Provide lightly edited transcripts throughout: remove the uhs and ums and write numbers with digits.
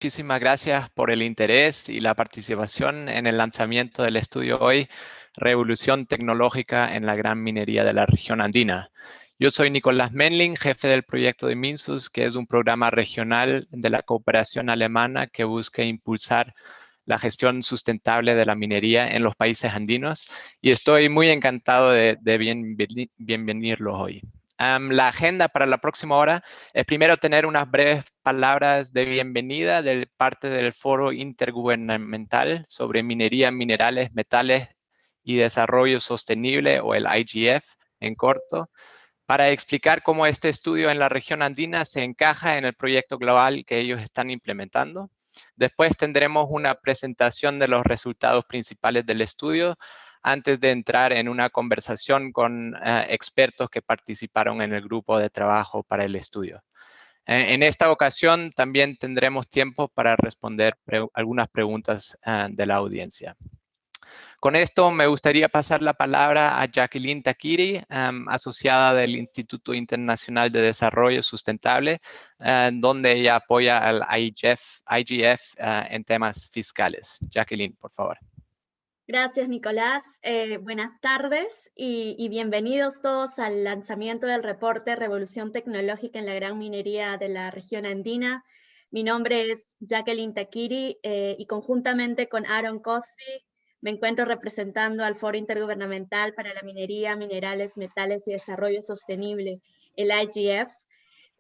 Muchísimas gracias por el interés y la participación en el lanzamiento del estudio hoy, Revolución Tecnológica en la Gran Minería de la Región Andina. Yo soy Nicolás Menling, jefe del proyecto de MINSUS, que es un programa regional de la cooperación alemana que busca impulsar la gestión sustentable de la minería en los países andinos, y estoy muy encantado de bienvenirlos hoy. La agenda para la próxima hora es primero tener unas breves palabras de bienvenida de parte del Foro Intergubernamental sobre Minería, Minerales, Metales y Desarrollo Sostenible, o el IGF en corto, para explicar cómo este estudio en la región andina se encaja en el proyecto global que ellos están implementando. Después tendremos una presentación de los resultados principales del estudio antes de entrar en una conversación con expertos que participaron en el grupo de trabajo para el estudio. En esta ocasión también tendremos tiempo para responder algunas preguntas de la audiencia. Con esto me gustaría pasar la palabra a Jacqueline Takiri, asociada del Instituto Internacional de Desarrollo Sustentable, donde ella apoya al IGF en temas fiscales. Jacqueline, por favor. Gracias, Nicolás. Buenas tardes y bienvenidos todos al lanzamiento del reporte Revolución Tecnológica en la Gran Minería de la Región Andina. Mi nombre es Jacqueline Takiri y conjuntamente con Aaron Cosby me encuentro representando al Foro Intergubernamental para la Minería, Minerales, Metales y Desarrollo Sostenible, el IGF.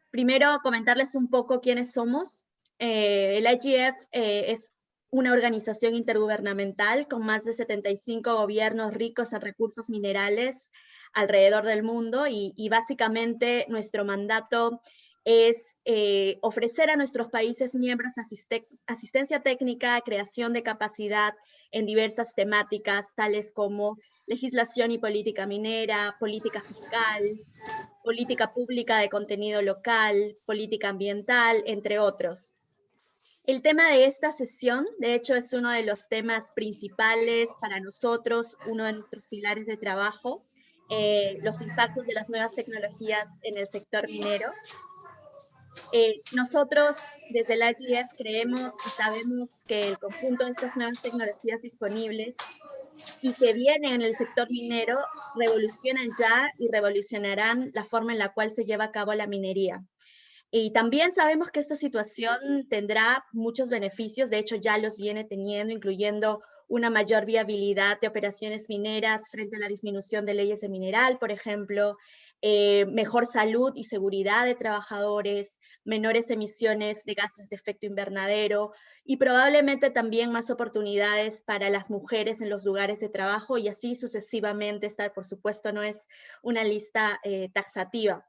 Primero, comentarles un poco quiénes somos. El IGF es una organización intergubernamental con más de 75 gobiernos ricos en recursos minerales alrededor del mundo y básicamente nuestro mandato es ofrecer a nuestros países miembros asistencia técnica, creación de capacidad en diversas temáticas, tales como legislación y política minera, política fiscal, política pública de contenido local, política ambiental, entre otros. El tema de esta sesión, de hecho, es uno de los temas principales para nosotros, uno de nuestros pilares de trabajo, los impactos de las nuevas tecnologías en el sector minero. Nosotros, desde el IGF, creemos y sabemos que el conjunto de estas nuevas tecnologías disponibles y que vienen en el sector minero revolucionan ya y revolucionarán la forma en la cual se lleva a cabo la minería. Y también sabemos que esta situación tendrá muchos beneficios, de hecho ya los viene teniendo, incluyendo una mayor viabilidad de operaciones mineras frente a la disminución de leyes de mineral, por ejemplo, mejor salud y seguridad de trabajadores, menores emisiones de gases de efecto invernadero y probablemente también más oportunidades para las mujeres en los lugares de trabajo y así sucesivamente. Esta, por supuesto, no es una lista taxativa.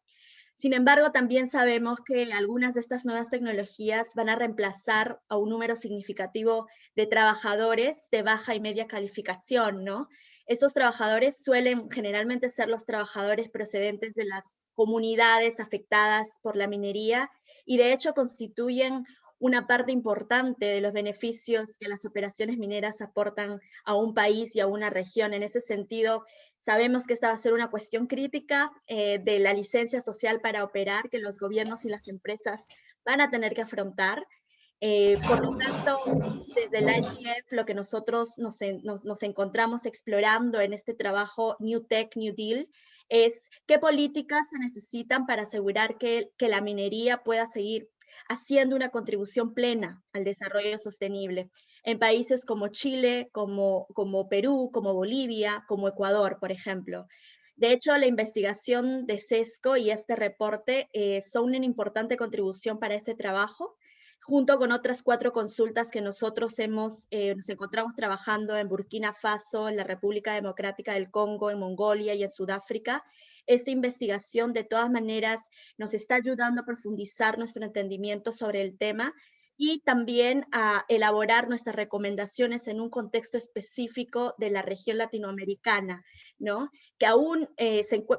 Sin embargo, también sabemos que algunas de estas nuevas tecnologías van a reemplazar a un número significativo de trabajadores de baja y media calificación, ¿no? Estos trabajadores suelen generalmente ser los trabajadores procedentes de las comunidades afectadas por la minería y de hecho constituyen una parte importante de los beneficios que las operaciones mineras aportan a un país y a una región. En ese sentido, sabemos que esta va a ser una cuestión crítica de la licencia social para operar que los gobiernos y las empresas van a tener que afrontar. Por lo tanto, desde el IGF, lo que nosotros nos encontramos explorando en este trabajo New Tech, New Deal, es qué políticas se necesitan para asegurar que la minería pueda seguir haciendo una contribución plena al desarrollo sostenible en países como Chile, como Perú, como Bolivia, como Ecuador, por ejemplo. De hecho, la investigación de SESCO y este reporte son una importante contribución para este trabajo, junto con otras 4 consultas que nosotros nos encontramos trabajando en Burkina Faso, en la República Democrática del Congo, en Mongolia y en Sudáfrica. Esta investigación de todas maneras nos está ayudando a profundizar nuestro entendimiento sobre el tema y también a elaborar nuestras recomendaciones en un contexto específico de la región latinoamericana, ¿no? Que aún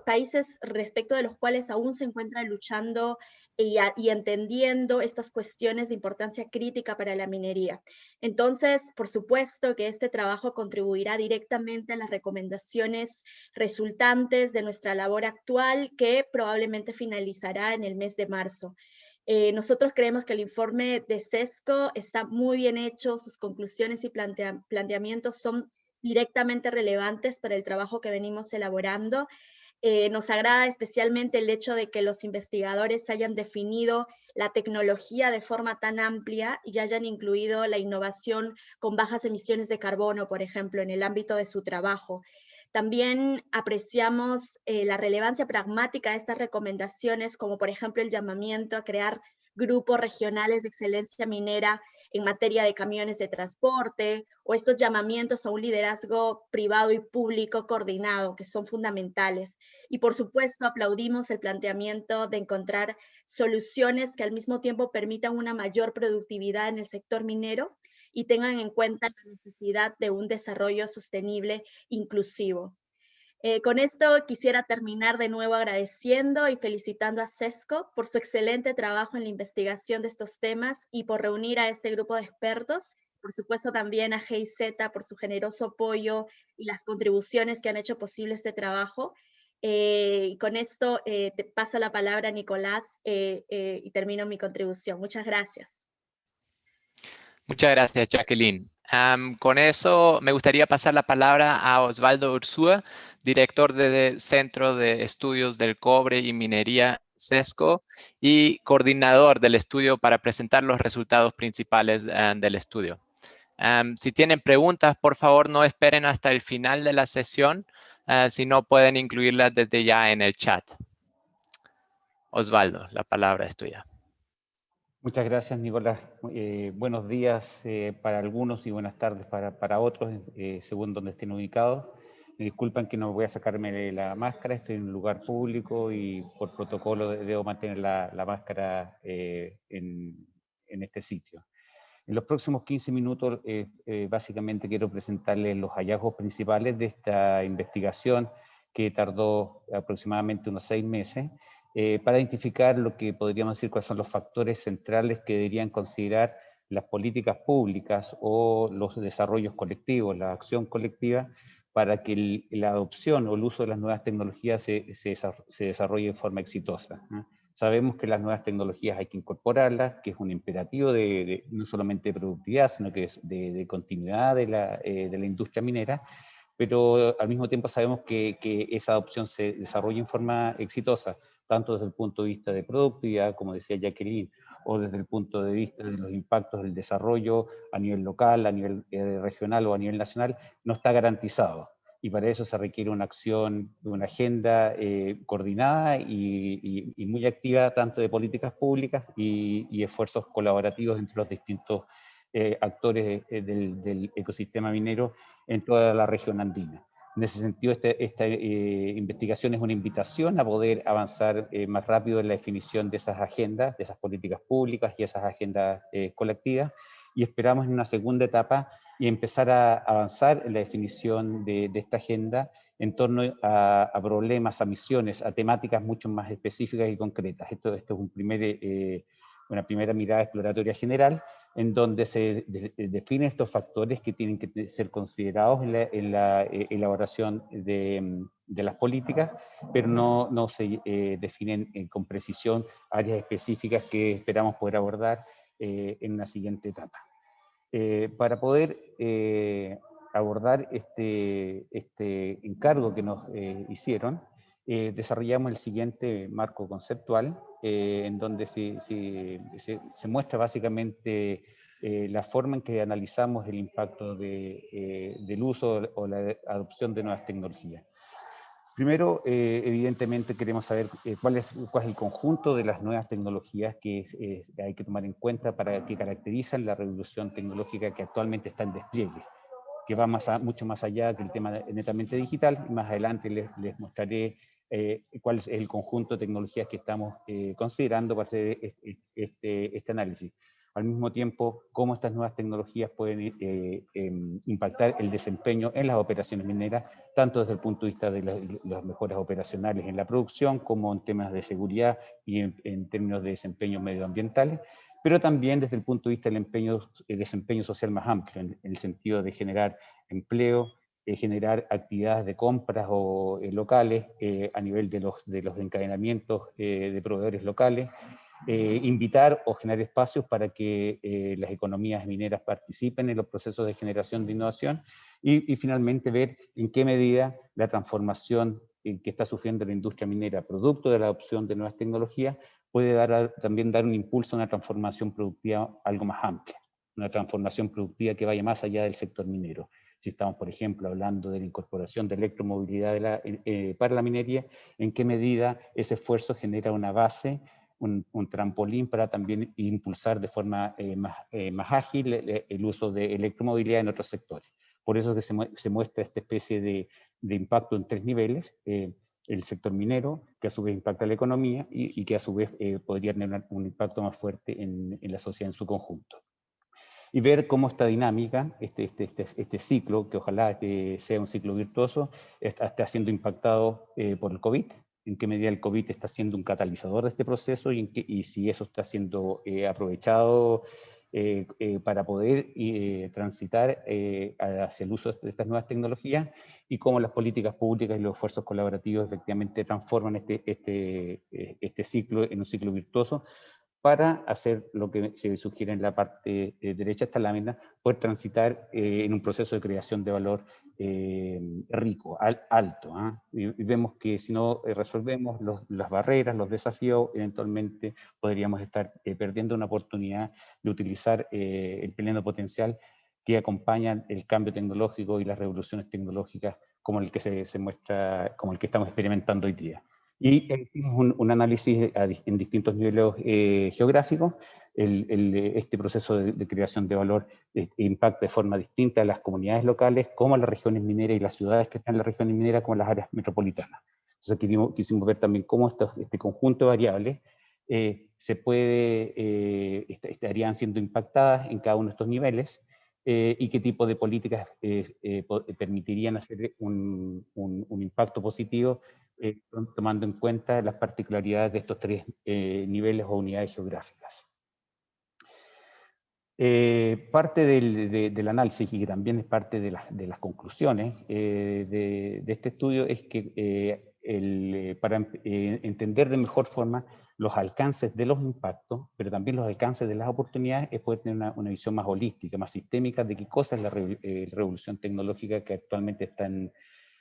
países respecto de los cuales aún se encuentran luchando y entendiendo estas cuestiones de importancia crítica para la minería. Entonces, por supuesto que este trabajo contribuirá directamente a las recomendaciones resultantes de nuestra labor actual, que probablemente finalizará en el mes de marzo. Nosotros creemos que el informe de Sesco está muy bien hecho, sus conclusiones y planteamientos son directamente relevantes para el trabajo que venimos elaborando. Nos agrada especialmente el hecho de que los investigadores hayan definido la tecnología de forma tan amplia y hayan incluido la innovación con bajas emisiones de carbono, por ejemplo, en el ámbito de su trabajo. También apreciamos la relevancia pragmática de estas recomendaciones, como por ejemplo el llamamiento a crear grupos regionales de excelencia minera en materia de camiones de transporte, o estos llamamientos a un liderazgo privado y público coordinado, que son fundamentales. Y por supuesto, aplaudimos el planteamiento de encontrar soluciones que al mismo tiempo permitan una mayor productividad en el sector minero y tengan en cuenta la necesidad de un desarrollo sostenible inclusivo. Con esto quisiera terminar de nuevo agradeciendo y felicitando a Sesco por su excelente trabajo en la investigación de estos temas y por reunir a este grupo de expertos. Por supuesto también a GIZ por su generoso apoyo y las contribuciones que han hecho posible este trabajo. Y con esto te paso la palabra a Nicolás y termino mi contribución. Muchas gracias. Muchas gracias, Jacqueline. Con eso me gustaría pasar la palabra a Osvaldo Ursúa, director del Centro de Estudios del Cobre y Minería Sesco y coordinador del estudio para presentar los resultados principales del estudio. Si tienen preguntas, por favor no esperen hasta el final de la sesión, si no pueden incluirlas desde ya en el chat. Osvaldo, la palabra es tuya. Muchas gracias, Nicolás. Buenos días para algunos y buenas tardes para otros, según donde estén ubicados. Me disculpan que no voy a sacarme la máscara, estoy en un lugar público y por protocolo debo mantener la máscara en este sitio. En los próximos 15 minutos, básicamente quiero presentarles los hallazgos principales de esta investigación que tardó aproximadamente unos 6 meses, para identificar lo que podríamos decir cuáles son los factores centrales que deberían considerar las políticas públicas o los desarrollos colectivos, la acción colectiva, para que la adopción o el uso de las nuevas tecnologías se desarrolle de forma exitosa, ¿no? Sabemos que las nuevas tecnologías hay que incorporarlas, que es un imperativo no solamente de productividad, sino que es de continuidad de la industria minera, pero al mismo tiempo sabemos que esa adopción se desarrolla en forma exitosa, tanto desde el punto de vista de productividad, como decía Jacqueline, o desde el punto de vista de los impactos del desarrollo a nivel local, a nivel regional o a nivel nacional, no está garantizado. Y para eso se requiere una acción, una agenda coordinada y muy activa, tanto de políticas públicas y esfuerzos colaborativos entre los distintos actores del ecosistema minero en toda la región andina. En ese sentido, esta investigación es una invitación a poder avanzar más rápido en la definición de esas agendas, de esas políticas públicas y esas agendas colectivas, y esperamos en una segunda etapa y empezar a avanzar en la definición de esta agenda en torno a problemas, a misiones, a temáticas mucho más específicas y concretas. Esto es una primera mirada exploratoria general, en donde se definen estos factores que tienen que ser considerados en la elaboración de las políticas, pero no se definen con precisión áreas específicas que esperamos poder abordar en una siguiente etapa. Para poder abordar este encargo que nos hicieron, desarrollamos el siguiente marco conceptual, en donde se muestra básicamente la forma en que analizamos el impacto del uso o la adopción de nuevas tecnologías. Primero, evidentemente queremos saber cuál es el conjunto de las nuevas tecnologías que hay que tomar en cuenta para que caracterizan la revolución tecnológica que actualmente está en despliegue, que va mucho más allá que el tema netamente digital. Más adelante les mostraré cuál es el conjunto de tecnologías que estamos considerando para hacer este análisis. Al mismo tiempo, cómo estas nuevas tecnologías pueden impactar el desempeño en las operaciones mineras, tanto desde el punto de vista de las mejoras operacionales en la producción, como en temas de seguridad y en términos de desempeño medioambientales, pero también desde el punto de vista del desempeño social más amplio, en el sentido de generar empleo, generar actividades de compras locales a nivel de los encadenamientos de proveedores locales, invitar o generar espacios para que las economías mineras participen en los procesos de generación de innovación y finalmente ver en qué medida la transformación que está sufriendo la industria minera producto de la adopción de nuevas tecnologías puede también dar un impulso a una transformación productiva algo más amplia, una transformación productiva que vaya más allá del sector minero. Si estamos, por ejemplo, hablando de la incorporación de electromovilidad para la minería, en qué medida ese esfuerzo genera una base, un trampolín para también impulsar de forma más ágil el uso de electromovilidad en otros sectores. Por eso es que se muestra esta especie de impacto en 3 niveles, el sector minero, que a su vez impacta la economía y que a su vez podría tener un impacto más fuerte en la sociedad en su conjunto. Y ver cómo esta dinámica, este ciclo, que ojalá sea un ciclo virtuoso, está siendo impactado por el COVID, en qué medida el COVID está siendo un catalizador de este proceso y si eso está siendo aprovechado para poder transitar hacia el uso de estas nuevas tecnologías y cómo las políticas públicas y los esfuerzos colaborativos efectivamente transforman este ciclo en un ciclo virtuoso para hacer lo que se sugiere en la parte derecha de esta lámina, poder transitar en un proceso de creación de valor rico, alto. Y vemos que si no resolvemos las barreras, los desafíos, eventualmente podríamos estar perdiendo una oportunidad de utilizar el pleno potencial que acompañan el cambio tecnológico y las revoluciones tecnológicas como el que se muestra, como el que estamos experimentando hoy día. Y hicimos un análisis en distintos niveles geográficos. Este proceso de creación de valor impacta de forma distinta a las comunidades locales, como a las regiones mineras y las ciudades que están en las regiones mineras, como las áreas metropolitanas. Entonces quisimos ver también cómo este conjunto de variables estarían siendo impactadas en cada uno de estos niveles y qué tipo de políticas permitirían hacer un impacto positivo tomando en cuenta las particularidades de estos 3 niveles o unidades geográficas. Parte del análisis y que también es parte de las conclusiones de este estudio es que para entender de mejor forma los alcances de los impactos, pero también los alcances de las oportunidades, es poder tener una visión más holística, más sistémica de qué cosa es la revolución tecnológica que actualmente está en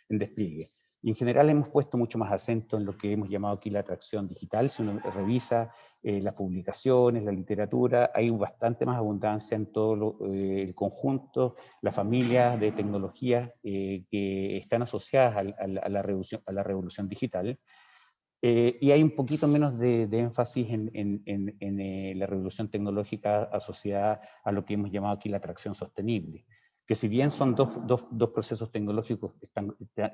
despliegue. Y en general hemos puesto mucho más acento en lo que hemos llamado aquí la atracción digital. Si uno revisa las publicaciones, la literatura, hay bastante más abundancia en todo el conjunto, las familias de tecnologías que están asociadas a la revolución digital. Y hay un poquito menos de énfasis en la revolución tecnológica asociada a lo que hemos llamado aquí la atracción sostenible, que si bien son dos procesos tecnológicos que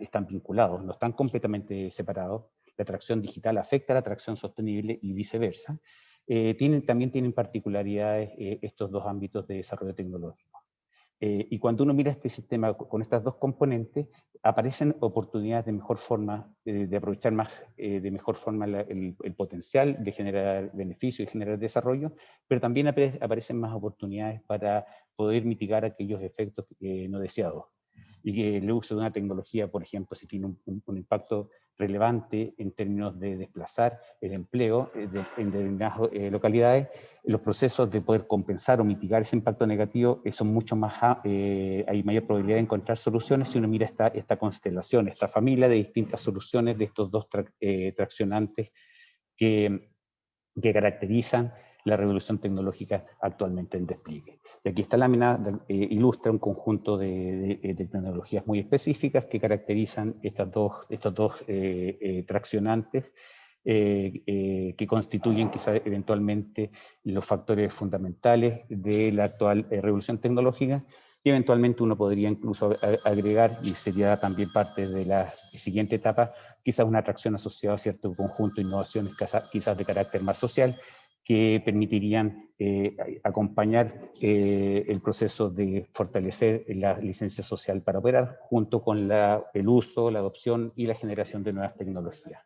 están vinculados, no están completamente separados, la atracción digital afecta a la atracción sostenible y viceversa, también tienen particularidades estos dos ámbitos de desarrollo tecnológico. Y cuando uno mira este sistema con estas dos componentes, aparecen oportunidades de mejor forma, de aprovechar de mejor forma el potencial de generar beneficio y generar desarrollo, pero también aparecen más oportunidades para poder mitigar aquellos efectos no deseados. Y que el uso de una tecnología, por ejemplo, si tiene un impacto relevante en términos de desplazar el empleo en determinadas localidades, los procesos de poder compensar o mitigar ese impacto negativo son mucho más, hay mayor probabilidad de encontrar soluciones si uno mira esta constelación, esta familia de distintas soluciones de estos dos traccionantes que caracterizan la revolución tecnológica actualmente en despliegue. Y aquí esta lámina ilustra un conjunto de tecnologías muy específicas que caracterizan estos dos traccionantes que constituyen quizá eventualmente los factores fundamentales de la actual revolución tecnológica, y eventualmente uno podría incluso agregar, y sería también parte de la siguiente etapa, quizás una atracción asociada a cierto conjunto de innovaciones quizás de carácter más social, que permitirían acompañar el proceso de fortalecer la licencia social para operar, junto con el uso, la adopción y la generación de nuevas tecnologías.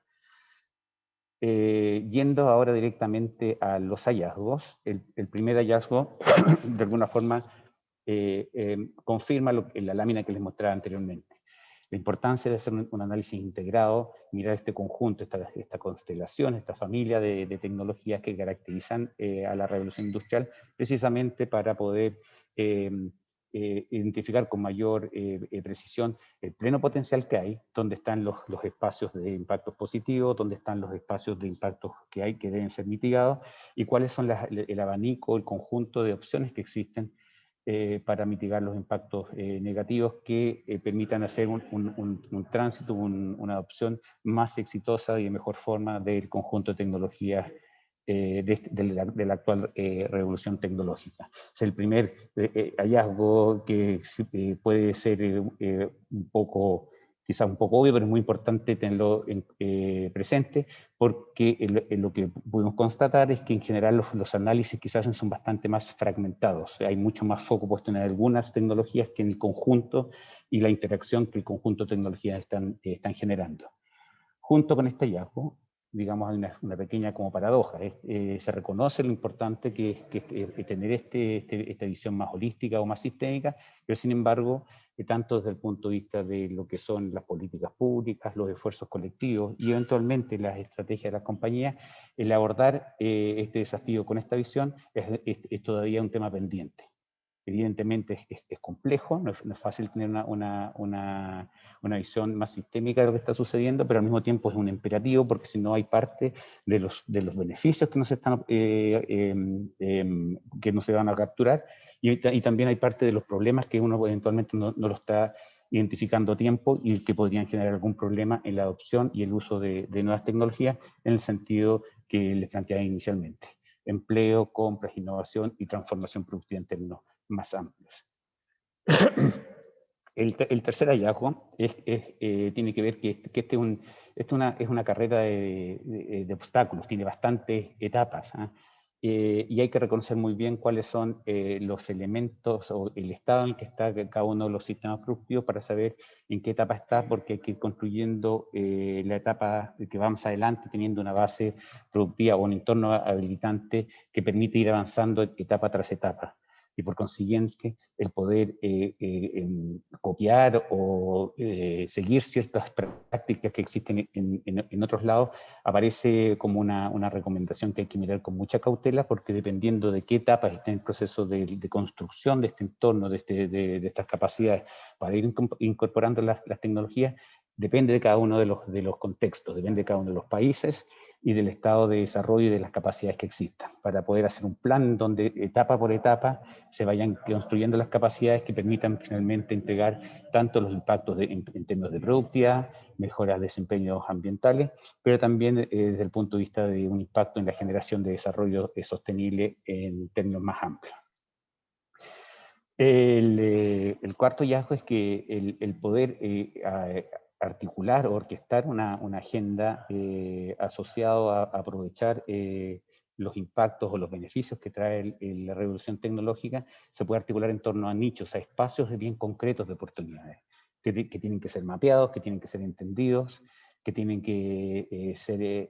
Yendo ahora directamente a los hallazgos, el primer hallazgo, de alguna forma, confirma la lámina que les mostraba anteriormente. La importancia de hacer un análisis integrado, mirar este conjunto, esta constelación, esta familia de tecnologías que caracterizan a la revolución industrial, precisamente para poder identificar con mayor precisión el pleno potencial que hay, dónde están los espacios de impactos positivos, dónde están los espacios de impactos que hay que deben ser mitigados, y cuáles son el abanico, el conjunto de opciones que existen para mitigar los impactos negativos que permitan hacer un tránsito, una adopción más exitosa y de mejor forma del conjunto de tecnologías de la actual revolución tecnológica. Es el primer hallazgo que puede ser un poco, quizás un poco obvio, pero es muy importante tenerlo presente, porque lo que pudimos constatar es que en general los análisis que se hacen son bastante más fragmentados. Hay mucho más foco puesto en algunas tecnologías que en el conjunto y la interacción que el conjunto de tecnologías están generando. Junto con este hallazgo, digamos, hay una pequeña como paradoja. Se reconoce lo importante que es tener esta visión más holística o más sistémica, pero sin embargo, tanto desde el punto de vista de lo que son las políticas públicas, los esfuerzos colectivos y eventualmente las estrategias de las compañías, el abordar este desafío con esta visión es todavía un tema pendiente. Evidentemente es complejo, no es fácil tener una visión más sistémica de lo que está sucediendo, pero al mismo tiempo es un imperativo, porque si no hay parte de los beneficios que no se van a capturar, y también hay parte de los problemas que uno eventualmente no lo está identificando a tiempo y que podrían generar algún problema en la adopción y el uso de nuevas tecnologías en el sentido que les planteaba inicialmente: empleo, compras, innovación y transformación productiva en términos más amplios. El tercer hallazgo tiene que ver que es una carrera de obstáculos, tiene bastantes etapas, y hay que reconocer muy bien cuáles son los elementos o el estado en el que está cada uno de los sistemas productivos para saber en qué etapa está, porque hay que ir construyendo la etapa que vamos adelante teniendo una base productiva o un entorno habilitante que permite ir avanzando etapa tras etapa. Y por consiguiente, el poder copiar o seguir ciertas prácticas que existen en otros lados aparece como una recomendación que hay que mirar con mucha cautela, porque dependiendo de qué etapas está en el proceso de construcción de este entorno, de estas capacidades para ir incorporando las tecnologías, depende de cada uno de los contextos, depende de cada uno de los países y del estado de desarrollo y de las capacidades que existan, para poder hacer un plan donde etapa por etapa se vayan construyendo las capacidades que permitan finalmente entregar tanto los impactos en términos de productividad, mejoras de desempeños ambientales, pero también desde el punto de vista de un impacto en la generación de desarrollo sostenible en términos más amplios. El cuarto hallazgo es que el poder articular o orquestar una agenda asociado a aprovechar los impactos o los beneficios que trae la revolución tecnológica se puede articular en torno a nichos, a espacios bien concretos de oportunidades, que tienen que ser mapeados, que tienen que ser entendidos, que tienen que ser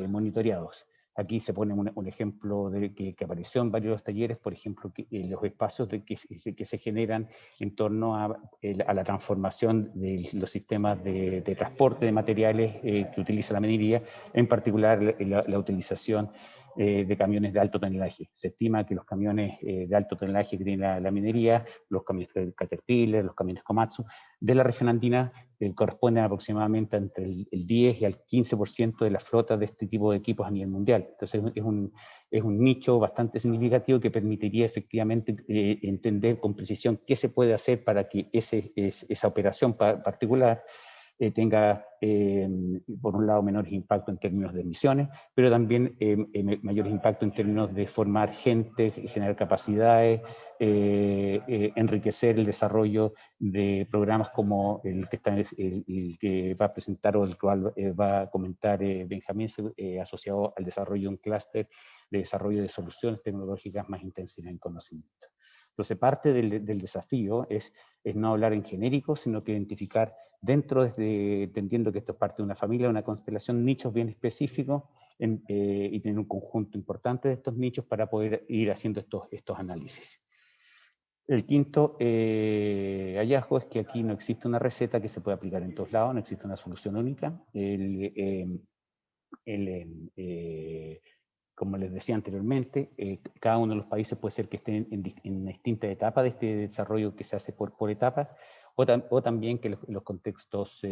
monitoreados. Aquí se pone un ejemplo que apareció en varios de los talleres, por ejemplo, los espacios que se generan en torno a la transformación de los sistemas de transporte de materiales que utiliza la minería, en particular la utilización de camiones de alto tonelaje. Se estima que los camiones de alto tonelaje que tiene la minería, los camiones Caterpillar, los camiones Komatsu, de la región andina, corresponden aproximadamente entre el 10 y al 15% de la flota de este tipo de equipos a nivel mundial. Entonces es un nicho bastante significativo que permitiría efectivamente entender con precisión qué se puede hacer para que esa operación particular tenga, por un lado, menores impactos en términos de emisiones, pero también mayores impactos en términos de formar gente, generar capacidades, enriquecer el desarrollo de programas como el que va a presentar o el cual va a comentar Benjamín, asociado al desarrollo de un clúster de desarrollo de soluciones tecnológicas más intensivas en conocimiento. Entonces, parte del desafío es no hablar en genérico, sino que identificar dentro, entendiendo que esto es parte de una familia, una constelación, nichos bien específicos y tener un conjunto importante de estos nichos para poder ir haciendo estos análisis. El quinto hallazgo es que aquí no existe una receta que se pueda aplicar en todos lados, no existe una solución única. Como les decía anteriormente, cada uno de los países puede ser que estén en distintas etapas de este desarrollo que se hace por etapas, o también que los contextos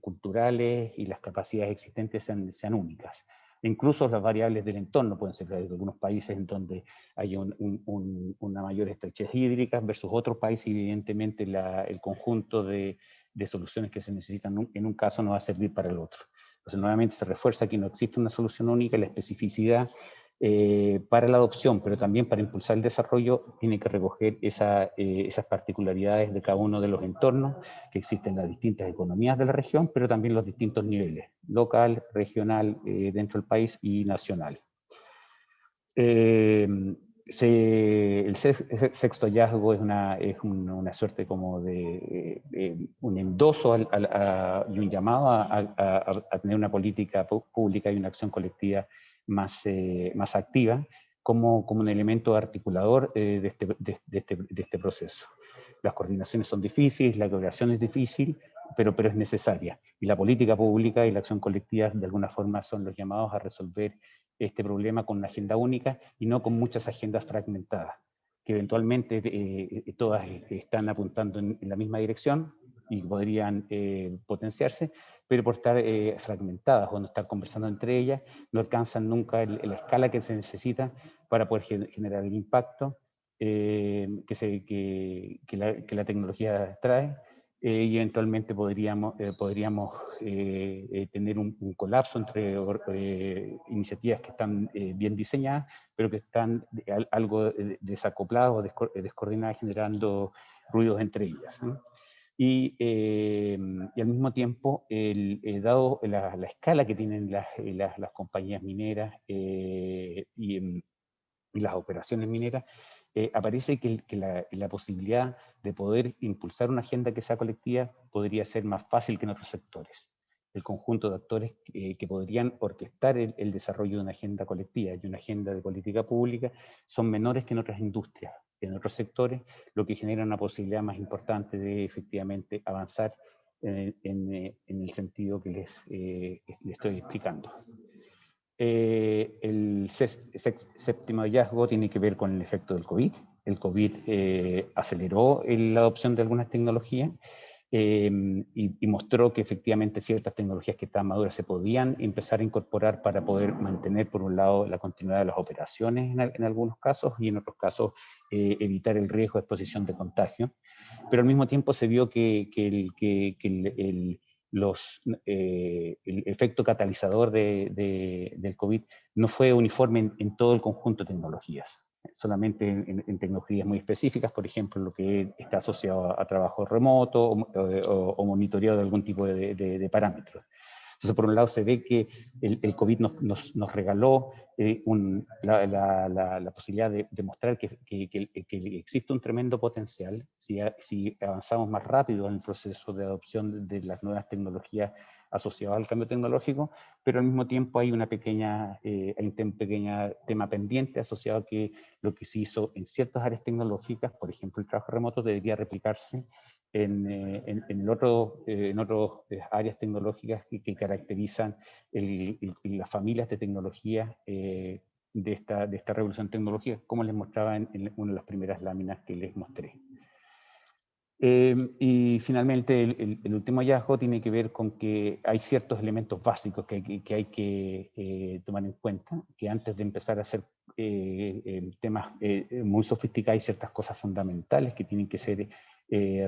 culturales y las capacidades existentes sean únicas. Incluso las variables del entorno pueden ser de algunos países en donde hay una mayor estrechez hídrica versus otros países, y evidentemente el conjunto de soluciones que se necesitan en un caso no va a servir para el otro. Entonces, nuevamente se refuerza que no existe una solución única, la especificidad para la adopción, pero también para impulsar el desarrollo, tiene que recoger esas particularidades de cada uno de los entornos que existen en las distintas economías de la región, pero también los distintos niveles, local, regional, dentro del país y nacional. El sexto hallazgo es una suerte como de un endoso y un llamado a tener una política pública y una acción colectiva más activa como un elemento articulador de este proceso. Las coordinaciones son difíciles, la cooperación es difícil, pero es necesaria. Y la política pública y la acción colectiva de alguna forma son los llamados a resolver este problema con una agenda única y no con muchas agendas fragmentadas, que eventualmente todas están apuntando en la misma dirección y podrían potenciarse, pero por estar fragmentadas o no estar conversando entre ellas, no alcanzan nunca la escala que se necesita para poder generar el impacto que la tecnología trae. Y eventualmente podríamos tener un colapso entre iniciativas que están bien diseñadas, pero que están algo desacopladas o descoordinadas, generando ruidos entre ellas, ¿no? Y al mismo tiempo, dado la escala que tienen las compañías mineras y las operaciones mineras, aparece que la posibilidad de poder impulsar una agenda que sea colectiva podría ser más fácil que en otros sectores. El conjunto de actores que podrían orquestar el desarrollo de una agenda colectiva y una agenda de política pública son menores que en otras industrias, en otros sectores, lo que genera una posibilidad más importante de efectivamente avanzar en el sentido que les estoy explicando. El séptimo hallazgo tiene que ver con el efecto del COVID. El COVID aceleró la adopción de algunas tecnologías y mostró que efectivamente ciertas tecnologías que estaban maduras se podían empezar a incorporar para poder mantener, por un lado, la continuidad de las operaciones en algunos casos, y en otros casos evitar el riesgo de exposición de contagio. Pero al mismo tiempo se vio que el efecto catalizador del COVID no fue uniforme en todo el conjunto de tecnologías, solamente en tecnologías muy específicas, por ejemplo, lo que está asociado a trabajo remoto o monitoreo de algún tipo de parámetros. Entonces, por un lado, se ve que el COVID nos regaló la posibilidad de mostrar que existe un tremendo potencial si avanzamos más rápido en el proceso de adopción de las nuevas tecnologías asociadas al cambio tecnológico, pero al mismo tiempo hay un pequeño tema pendiente asociado a que lo que se hizo en ciertas áreas tecnológicas, por ejemplo el trabajo remoto, debería replicarse en otras áreas tecnológicas que caracterizan las familias de tecnología de esta revolución tecnológica, como les mostraba en una de las primeras láminas que les mostré. Y finalmente el último hallazgo tiene que ver con que hay ciertos elementos básicos que hay que tomar en cuenta, que antes de empezar a hacer temas muy sofisticados hay ciertas cosas fundamentales que tienen que ser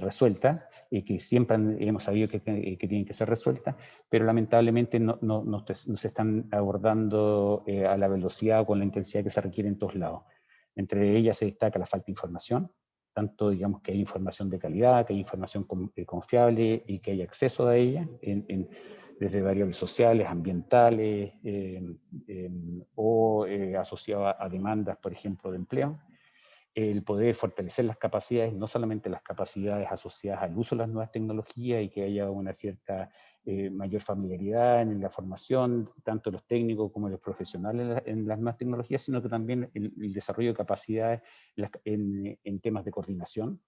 resueltas, que siempre hemos sabido que tienen que ser resueltas, pero lamentablemente no se están abordando a la velocidad o con la intensidad que se requiere en todos lados. Entre ellas se destaca la falta de información, tanto digamos que hay información de calidad, que hay información confiable y que hay acceso a ella desde variables sociales, ambientales o asociadas a demandas, por ejemplo, de empleo. El poder fortalecer las capacidades, no solamente las capacidades asociadas al uso de las nuevas tecnologías y que haya una cierta mayor familiaridad en la formación, tanto de los técnicos como de los profesionales en las nuevas tecnologías, sino que también el desarrollo de capacidades en temas de coordinación.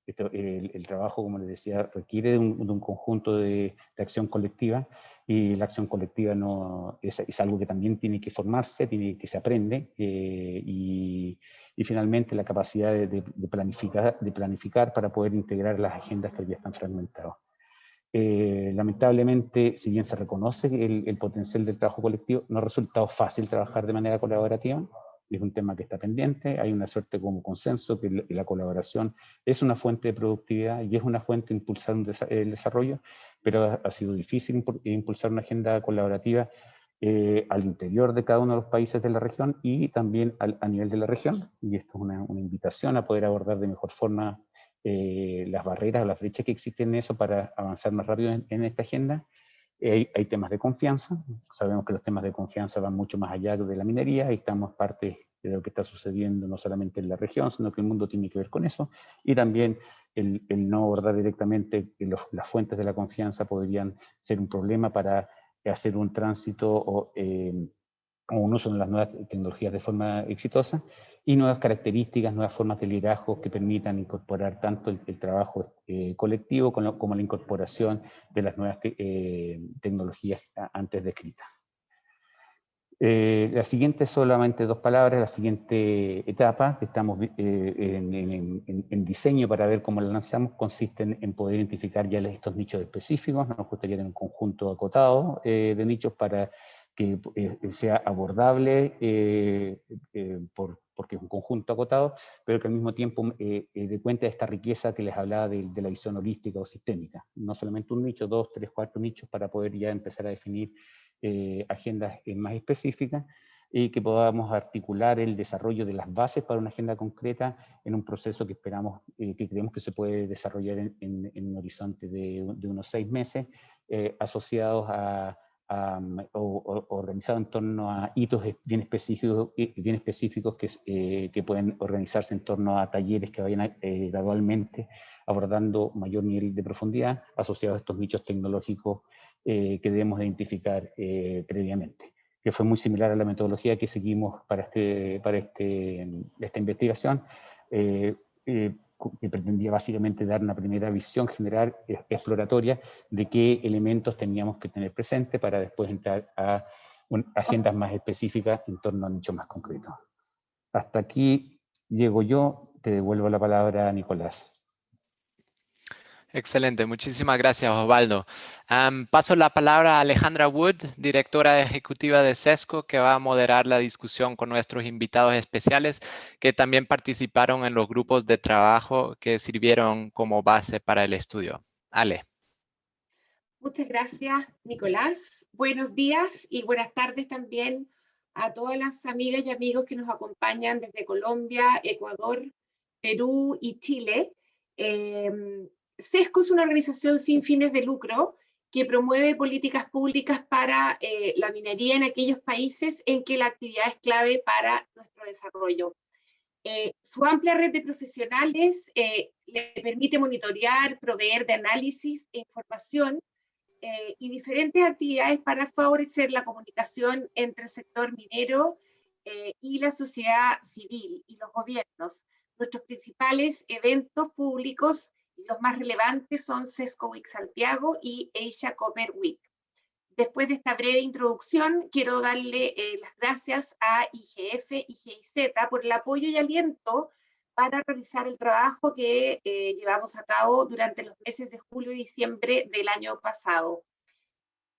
El trabajo, como les decía, requiere de un conjunto de acción colectiva, y la acción colectiva no, es algo que también tiene que formarse, que se aprende, y finalmente la capacidad de planificar para poder integrar las agendas que hoy día están fragmentadas. Lamentablemente, si bien se reconoce el potencial del trabajo colectivo, no ha resultado fácil trabajar de manera colaborativa. Es un tema que está pendiente, hay una suerte como consenso que la colaboración es una fuente de productividad y es una fuente de impulsar el desarrollo, pero ha sido difícil impulsar una agenda colaborativa al interior de cada uno de los países de la región y también a nivel de la región, y esto es una invitación a poder abordar de mejor forma las barreras o las brechas que existen en eso para avanzar más rápido en esta agenda. Hay temas de confianza, sabemos que los temas de confianza van mucho más allá de la minería, y estamos parte de lo que está sucediendo no solamente en la región, sino que el mundo tiene que ver con eso, y también el no abordar directamente las fuentes de la confianza podrían ser un problema para hacer un tránsito o un uso de las nuevas tecnologías de forma exitosa, y nuevas características, nuevas formas de liderazgo que permitan incorporar tanto el trabajo colectivo como la incorporación de las nuevas tecnologías antes descritas. La siguiente, solamente 2 palabras, la siguiente etapa que estamos en diseño para ver cómo la lanzamos, consiste en poder identificar ya estos nichos específicos. Nos gustaría tener un conjunto acotado de nichos para que sea abordable porque es un conjunto acotado, pero que al mismo tiempo dé cuenta de esta riqueza que les hablaba de la visión holística o sistémica. No solamente un nicho, 2, 3, 4 nichos para poder ya empezar a definir agendas más específicas, y que podamos articular el desarrollo de las bases para una agenda concreta en un proceso que esperamos, que creemos que se puede desarrollar en un horizonte de unos 6 meses, asociados o organizados en torno a hitos bien específicos que pueden organizarse en torno a talleres que vayan gradualmente abordando mayor nivel de profundidad asociados a estos nichos tecnológicos que debemos identificar previamente, que fue muy similar a la metodología que seguimos para esta investigación, que pretendía básicamente dar una primera visión general exploratoria de qué elementos teníamos que tener presente para después entrar a agendas más específicas en torno a nichos más concretos. Hasta aquí llego yo, te devuelvo la palabra a Nicolás. Excelente, muchísimas gracias, Osvaldo. Paso la palabra a Alejandra Wood, directora ejecutiva de SESCO, que va a moderar la discusión con nuestros invitados especiales que también participaron en los grupos de trabajo que sirvieron como base para el estudio. Ale. Muchas gracias, Nicolás. Buenos días y buenas tardes también a todas las amigas y amigos que nos acompañan desde Colombia, Ecuador, Perú y Chile. SESCO es una organización sin fines de lucro que promueve políticas públicas para la minería en aquellos países en que la actividad es clave para nuestro desarrollo. Su amplia red de profesionales le permite monitorear, proveer de análisis e información y diferentes actividades para favorecer la comunicación entre el sector minero y la sociedad civil y los gobiernos. Nuestros principales eventos públicos y los más relevantes son SESCO Week Santiago y Asia Copper Week. Después de esta breve introducción, quiero darle las gracias a IGF y GIZ por el apoyo y aliento para realizar el trabajo que llevamos a cabo durante los meses de julio y diciembre del año pasado.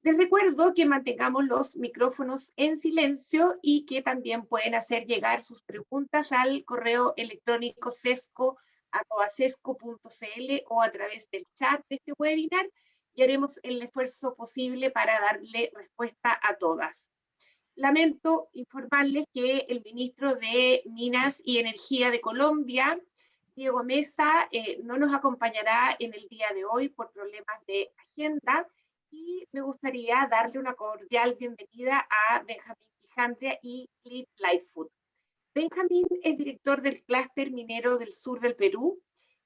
Les recuerdo que mantengamos los micrófonos en silencio y que también pueden hacer llegar sus preguntas al correo electrónico sesco@sesco.cl o a través del chat de este webinar, y haremos el esfuerzo posible para darle respuesta a todas. Lamento informarles que el ministro de Minas y Energía de Colombia, Diego Mesa, no nos acompañará en el día de hoy por problemas de agenda, y me gustaría darle una cordial bienvenida a Benjamín Quijandria y Cliff Lightfoot. Benjamín es director del clúster minero del sur del Perú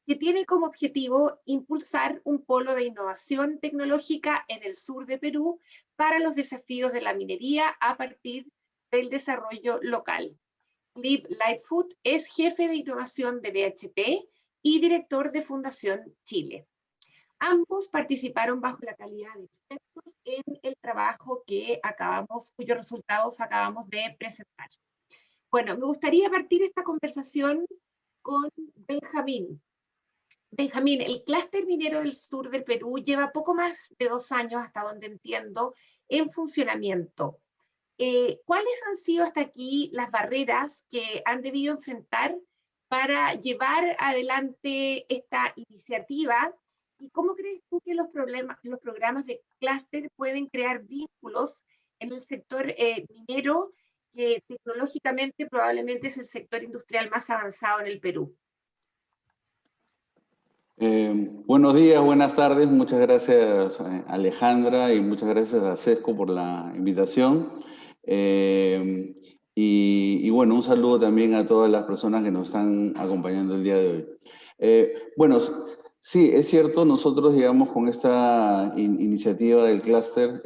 que tiene como objetivo impulsar un polo de innovación tecnológica en el sur de Perú para los desafíos de la minería a partir del desarrollo local. Cliff Lightfoot es jefe de innovación de BHP y director de Fundación Chile. Ambos participaron bajo la calidad de expertos en el trabajo cuyos resultados acabamos de presentar. Bueno, me gustaría partir esta conversación con Benjamín. Benjamín, el clúster minero del sur del Perú lleva poco más de 2 años, hasta donde entiendo, en funcionamiento. ¿Cuáles han sido hasta aquí las barreras que han debido enfrentar para llevar adelante esta iniciativa? ¿Y cómo crees tú que los programas de clúster pueden crear vínculos en el sector minero, que tecnológicamente probablemente es el sector industrial más avanzado en el Perú? Buenos días, buenas tardes. Muchas gracias, Alejandra, y muchas gracias a CESCO por la invitación. Y bueno, un saludo también a todas las personas que nos están acompañando el día de hoy. Bueno, sí, es cierto, nosotros llegamos con esta iniciativa del clúster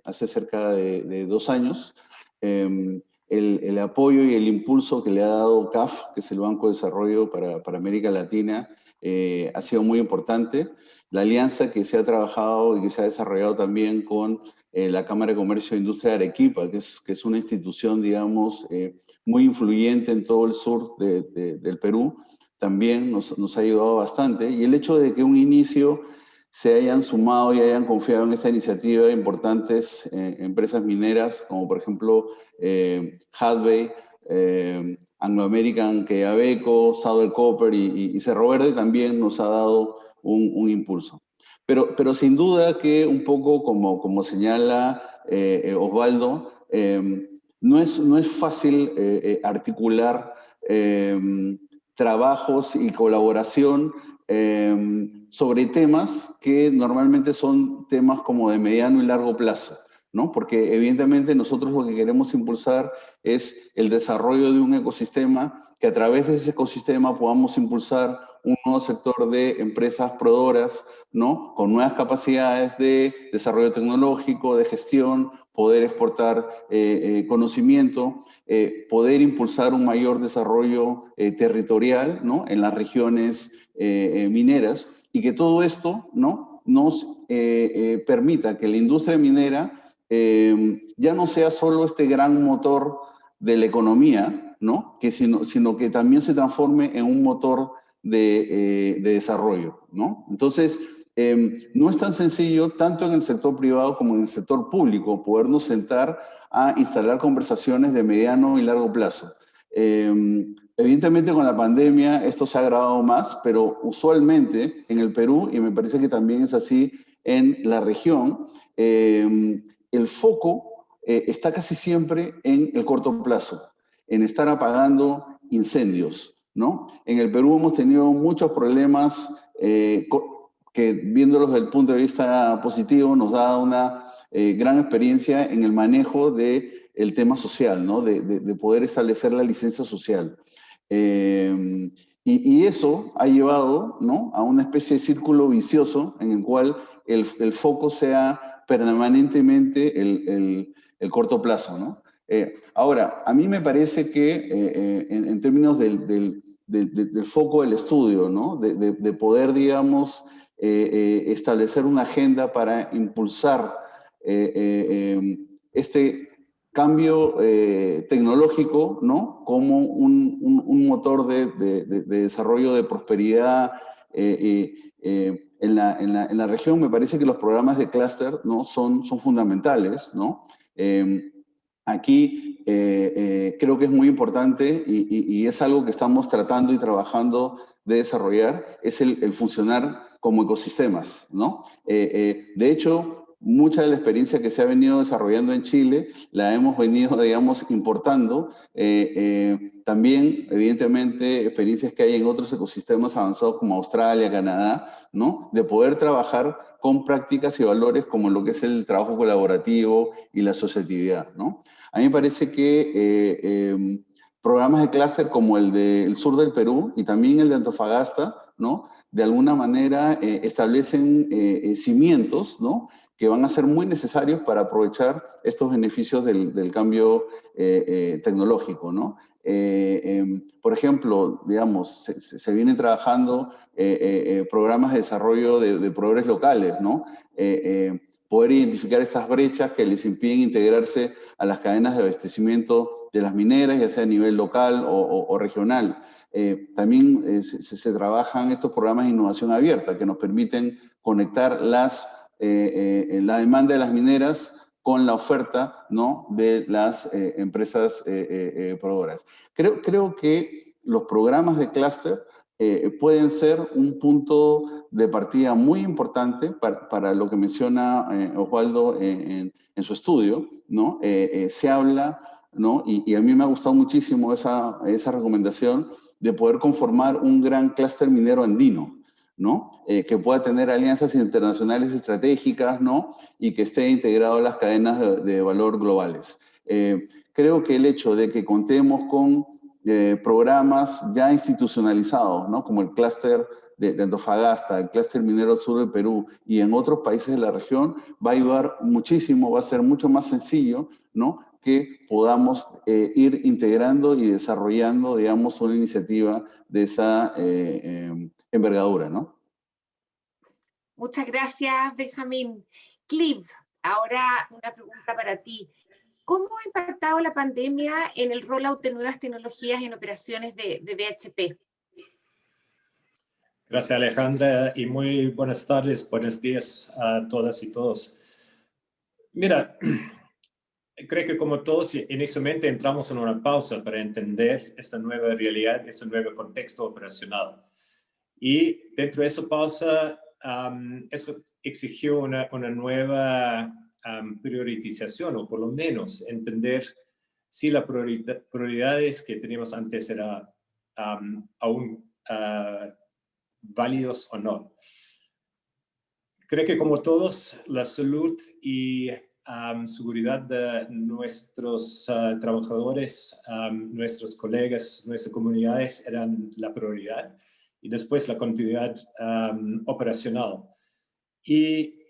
hace cerca de 2 años. El apoyo y el impulso que le ha dado CAF, que es el Banco de Desarrollo para América Latina, ha sido muy importante. La alianza que se ha trabajado y que se ha desarrollado también con la Cámara de Comercio e Industria de Arequipa, que es una institución, digamos, muy influyente en todo el sur del Perú, también nos ha ayudado bastante. Y el hecho de que un inicio se hayan sumado y hayan confiado en esta iniciativa importantes empresas mineras, como por ejemplo Hudbay, Anglo American, Quellaveco, Southern Copper y Cerro Verde, también nos ha dado un impulso. Pero sin duda que un poco como señala Osvaldo, no es fácil articular trabajos y colaboración sobre temas que normalmente son temas como de mediano y largo plazo, ¿no? Porque evidentemente nosotros lo que queremos impulsar es el desarrollo de un ecosistema, que a través de ese ecosistema podamos impulsar un nuevo sector de empresas proveedoras, ¿no? Con nuevas capacidades de desarrollo tecnológico, de gestión, poder exportar conocimiento, poder impulsar un mayor desarrollo territorial, ¿no? En las regiones mineras, y que todo esto, ¿no? Nos permita que la industria minera ya no sea solo este gran motor de la economía, ¿no? Sino que también se transforme en un motor de desarrollo, ¿no? Entonces, no es tan sencillo, tanto en el sector privado como en el sector público, podernos sentar a instalar conversaciones de mediano y largo plazo. Evidentemente con la pandemia esto se ha agravado más, pero usualmente en el Perú, y me parece que también es así en la región, el foco está casi siempre en el corto plazo, en estar apagando incendios, ¿no? En el Perú hemos tenido muchos problemas que, viéndolos desde el punto de vista positivo, nos da una gran experiencia en el manejo del tema social, ¿no? De poder establecer la licencia social. Y eso ha llevado, ¿no? A una especie de círculo vicioso en el cual el foco sea permanentemente el corto plazo, ¿no? Ahora, a mí me parece que en términos del foco del estudio, ¿no? De poder, digamos, establecer una agenda para impulsar este cambio tecnológico, ¿no? Como un motor de desarrollo de prosperidad en la región. Me parece que los programas de clúster, ¿no? son fundamentales, ¿no? Aquí creo que es muy importante y es algo que estamos tratando y trabajando de desarrollar, es el funcionar como ecosistemas, ¿no? De hecho, mucha de la experiencia que se ha venido desarrollando en Chile la hemos venido, digamos, importando. También, evidentemente, experiencias que hay en otros ecosistemas avanzados como Australia, Canadá, ¿no? De poder trabajar con prácticas y valores como lo que es el trabajo colaborativo y la asociatividad, ¿no? A mí me parece que programas de clúster como el del sur del Perú y también el de Antofagasta, ¿no? De alguna manera establecen cimientos, ¿no? Que van a ser muy necesarios para aprovechar estos beneficios del cambio tecnológico, ¿no? Por ejemplo, digamos, se vienen trabajando programas de desarrollo de proveedores locales, ¿no? Poder identificar estas brechas que les impiden integrarse a las cadenas de abastecimiento de las mineras, ya sea a nivel local o regional. También se trabajan estos programas de innovación abierta que nos permiten conectar la demanda de las mineras con la oferta, ¿no? De las empresas proveedoras. Creo que los programas de clúster pueden ser un punto de partida muy importante para lo que menciona Osvaldo en su estudio, ¿no? Se habla, ¿no? Y a mí me ha gustado muchísimo esa recomendación de poder conformar un gran clúster minero andino, ¿no? Que pueda tener alianzas internacionales estratégicas, ¿no? Y que esté integrado a las cadenas de valor globales. Creo que el hecho de que contemos con programas ya institucionalizados, ¿no? Como el clúster de Antofagasta, el clúster minero sur del Perú y en otros países de la región, va a ayudar muchísimo, va a ser mucho más sencillo, ¿no? Que podamos ir integrando y desarrollando, digamos, una iniciativa de esa envergadura, ¿no? Muchas gracias, Benjamín. Clive, ahora una pregunta para ti. ¿Cómo ha impactado la pandemia en el rollout de nuevas tecnologías en operaciones de BHP? Gracias, Alejandra, y muy buenas tardes, buenos días a todas y todos. Mira, creo que como todos, inicialmente entramos en una pausa para entender esta nueva realidad, este nuevo contexto operacional. Y dentro de esa pausa, eso exigió una nueva priorización, o por lo menos entender si las prioridades que teníamos antes eran aún válidos o no. Creo que como todos, la salud y seguridad de nuestros trabajadores, nuestros colegas, nuestras comunidades eran la prioridad, y después la continuidad operacional. Y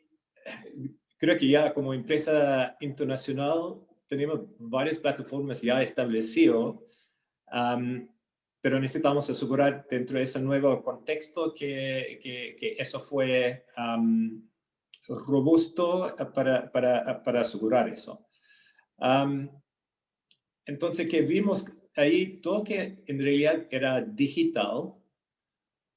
creo que ya como empresa internacional tenemos varias plataformas ya establecidas, pero necesitamos asegurar dentro de ese nuevo contexto que eso fue robusto para asegurar eso. Entonces, que vimos ahí, todo que en realidad era digital,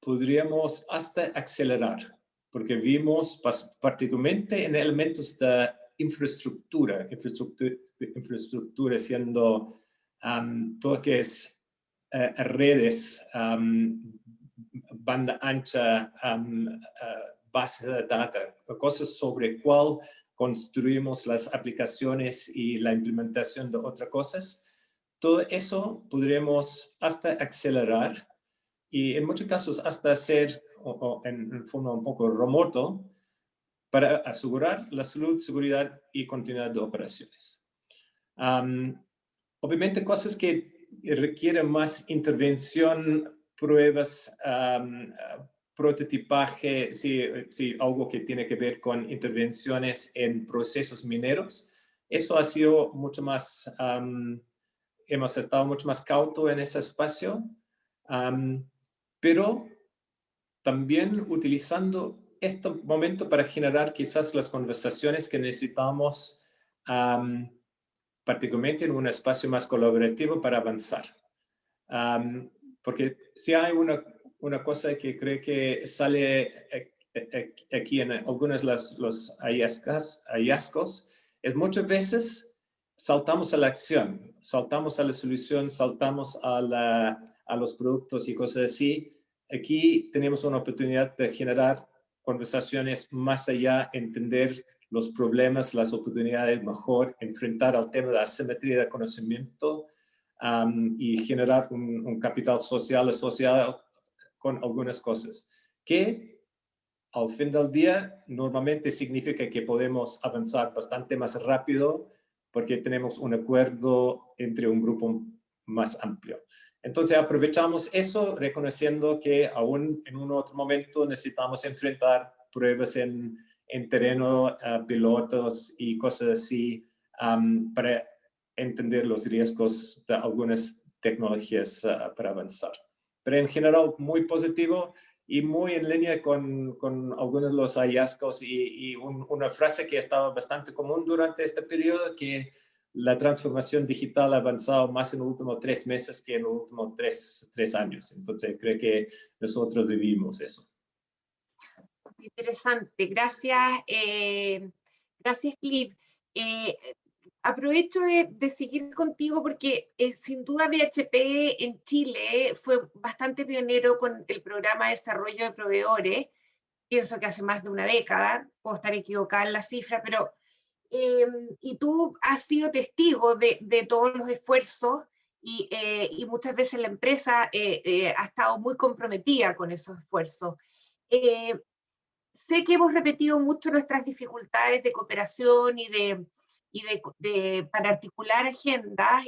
podríamos hasta acelerar, porque vimos particularmente en elementos de infraestructura siendo todo que es redes, banda ancha, base de datos, cosas sobre cuál construimos las aplicaciones y la implementación de otras cosas. Todo eso podremos hasta acelerar y en muchos casos hasta hacer en forma un poco remoto para asegurar la salud, seguridad y continuidad de operaciones. Obviamente cosas que requieren más intervención, pruebas, prototipaje, sí, algo que tiene que ver con intervenciones en procesos mineros. Eso ha sido mucho más, hemos estado mucho más cautos en ese espacio, pero también utilizando este momento para generar quizás las conversaciones que necesitamos, particularmente en un espacio más colaborativo para avanzar. Porque si hay una cosa que creo que sale aquí en algunos de los hallazgos, es muchas veces saltamos a la acción, saltamos a la solución, saltamos a los productos y cosas así. Aquí tenemos una oportunidad de generar conversaciones más allá, entender los problemas, las oportunidades mejor, enfrentar al tema de la asimetría de conocimiento y generar un capital social asociado con algunas cosas que al fin del día normalmente significa que podemos avanzar bastante más rápido porque tenemos un acuerdo entre un grupo más amplio. Entonces aprovechamos eso, reconociendo que aún en un otro momento necesitamos enfrentar pruebas en terreno, pilotos y cosas así, para entender los riesgos de algunas tecnologías para avanzar. Pero en general muy positivo y muy en línea con algunos de los hallazgos y una frase que estaba bastante común durante este periodo, que la transformación digital ha avanzado más en los últimos 3 meses que en los últimos 3 años. Entonces creo que nosotros vivimos eso. Interesante, gracias, gracias Cliff. Aprovecho de seguir contigo porque sin duda BHP en Chile fue bastante pionero con el programa de desarrollo de proveedores. Pienso que hace más de una década, puedo estar equivocada en la cifra, pero y tú has sido testigo de todos los esfuerzos y muchas veces la empresa ha estado muy comprometida con esos esfuerzos. Sé que hemos repetido mucho nuestras dificultades de cooperación para articular agendas,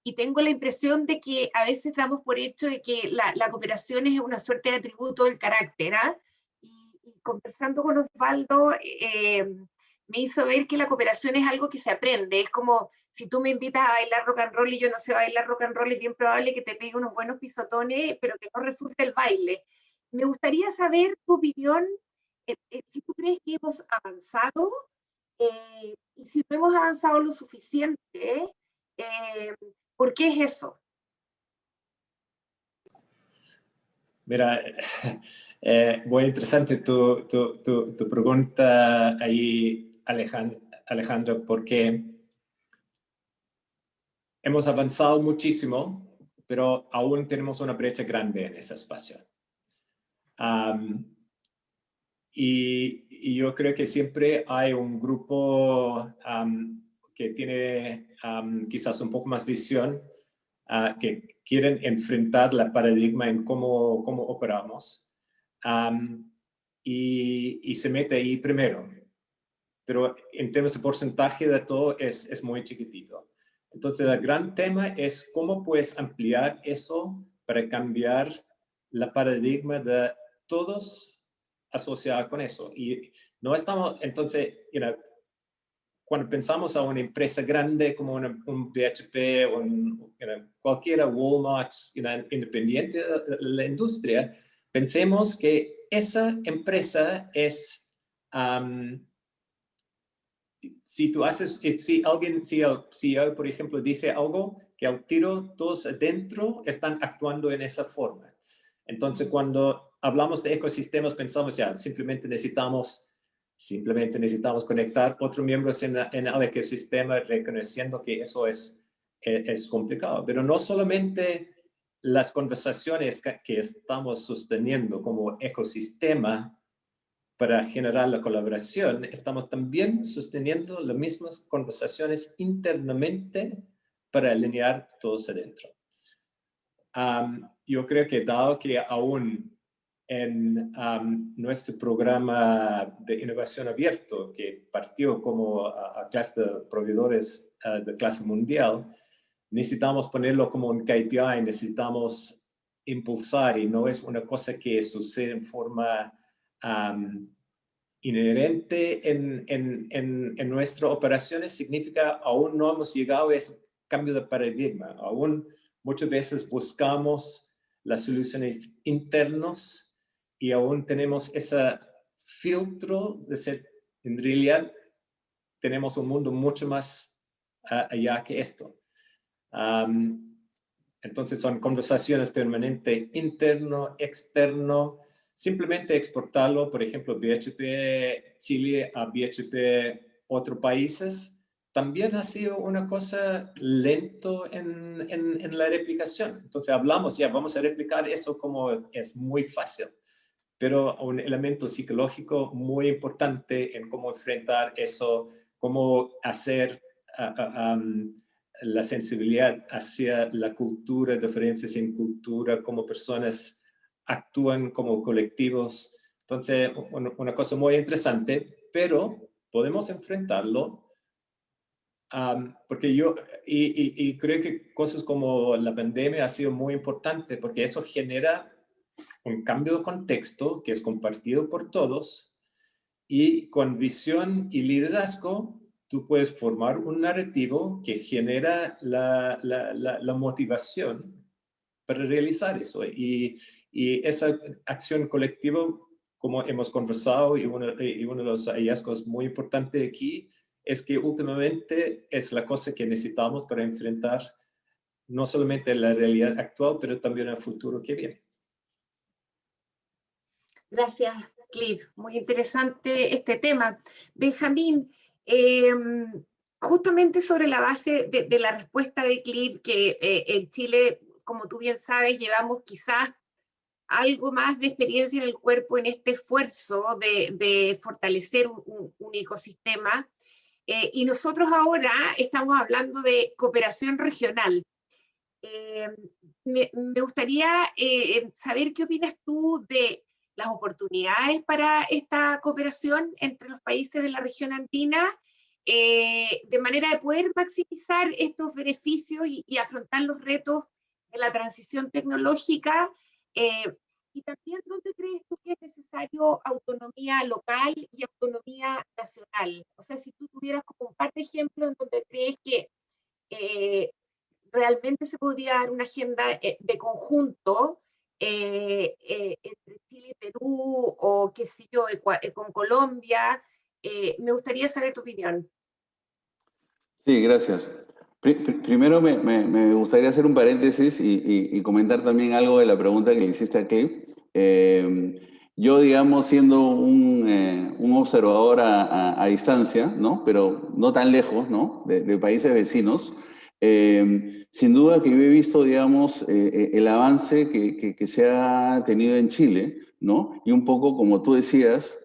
y tengo la impresión de que a veces damos por hecho de que la cooperación es una suerte de atributo del carácter, ¿eh? Y conversando con Osvaldo, me hizo ver que la cooperación es algo que se aprende. Es como si tú me invitas a bailar rock and roll y yo no sé bailar rock and roll, es bien probable que te pegue unos buenos pisotones, pero que no resulte el baile. Me gustaría saber tu opinión, si tú crees que hemos avanzado, y si no hemos avanzado lo suficiente, ¿por qué es eso? Mira, muy interesante tu pregunta ahí, Alejandra, porque hemos avanzado muchísimo, pero aún tenemos una brecha grande en ese espacio. Y yo creo que siempre hay un grupo que tiene quizás un poco más visión, que quieren enfrentar la paradigma en cómo operamos, y se mete ahí primero. Pero en términos de porcentaje de todo es muy chiquitito. Entonces el gran tema es cómo puedes ampliar eso para cambiar la paradigma de todos asociada con eso. Y no estamos, entonces, cuando pensamos a una empresa grande como un BHP o cualquiera, Walmart, independiente de la industria, pensemos que esa empresa es, si alguien, si el CEO, por ejemplo, dice algo, que al tiro todos adentro están actuando en esa forma. Entonces, cuando hablamos de ecosistemas, pensamos ya, simplemente necesitamos conectar otros miembros en el ecosistema, reconociendo que eso es complicado. Pero no solamente las conversaciones que estamos sosteniendo como ecosistema para generar la colaboración, estamos también sosteniendo las mismas conversaciones internamente para alinear todos adentro. Yo creo que dado que aún en nuestro programa de innovación abierto, que partió como a clase de proveedores de clase mundial, necesitamos ponerlo como un KPI, necesitamos impulsar, y no es una cosa que sucede en forma inherente en nuestras operaciones. Significa aún no hemos llegado a ese cambio de paradigma, aún muchas veces buscamos las soluciones internas y aún tenemos ese filtro de ser, en realidad, tenemos un mundo mucho más allá que esto. Entonces son conversaciones permanentes, interno, externo, simplemente exportarlo, por ejemplo, BHP Chile a BHP otros países, también ha sido una cosa lento en la replicación. Entonces hablamos, ya vamos a replicar eso como es muy fácil, pero un elemento psicológico muy importante en cómo enfrentar eso, cómo hacer la sensibilidad hacia la cultura, diferencias en cultura, cómo personas actúan como colectivos. Entonces, una cosa muy interesante, pero podemos enfrentarlo Porque yo, y creo que cosas como la pandemia ha sido muy importante porque eso genera un cambio de contexto que es compartido por todos y con visión y liderazgo tú puedes formar un narrativo que genera la motivación para realizar eso. Y esa acción colectiva, como hemos conversado, y uno de los hallazgos muy importantes aquí, es que últimamente es la cosa que necesitamos para enfrentar no solamente la realidad actual, pero también el futuro que viene. Gracias, Cliff. Muy interesante este tema. Benjamín, justamente sobre la base de la respuesta de Cliff, que en Chile, como tú bien sabes, llevamos quizás algo más de experiencia en el cuerpo en este esfuerzo de fortalecer un ecosistema. Y nosotros ahora estamos hablando de cooperación regional. Me gustaría saber qué opinas tú de las oportunidades para esta cooperación entre los países de la región andina, de manera de poder maximizar estos beneficios y afrontar los retos de la transición tecnológica. Y también, ¿dónde crees tú que es necesario autonomía local y autonomía nacional? O sea, si tú tuvieras como un par de ejemplos en donde crees que realmente se podría dar una agenda de conjunto entre Chile y Perú, o qué sé yo, con Colombia. Me gustaría saber tu opinión. Sí, gracias. Primero me gustaría hacer un paréntesis y comentar también algo de la pregunta que le hiciste a Cliff. Yo, digamos, siendo un observador a distancia, ¿no? Pero no tan lejos, ¿no? De países vecinos, sin duda que yo he visto, digamos, el avance que se ha tenido en Chile, ¿no? Y un poco, como tú decías,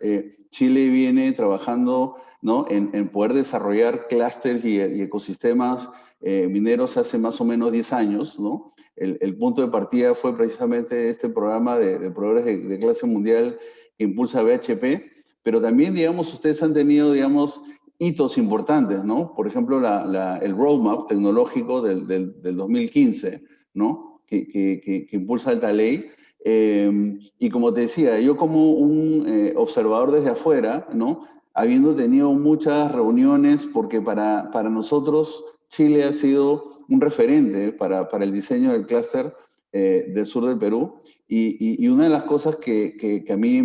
Chile viene trabajando, ¿no? en poder desarrollar clústeres y ecosistemas mineros hace más o menos 10 años, ¿no? El punto de partida fue precisamente este programa de proveedores de clase mundial que impulsa BHP, pero también, digamos, ustedes han tenido, digamos, hitos importantes, ¿no? Por ejemplo, el roadmap tecnológico del 2015, ¿no? Que impulsa esta ley. Y como te decía, yo como un observador desde afuera, ¿no? Habiendo tenido muchas reuniones, porque para nosotros Chile ha sido un referente para el diseño del clúster del sur del Perú, y una de las cosas que a mí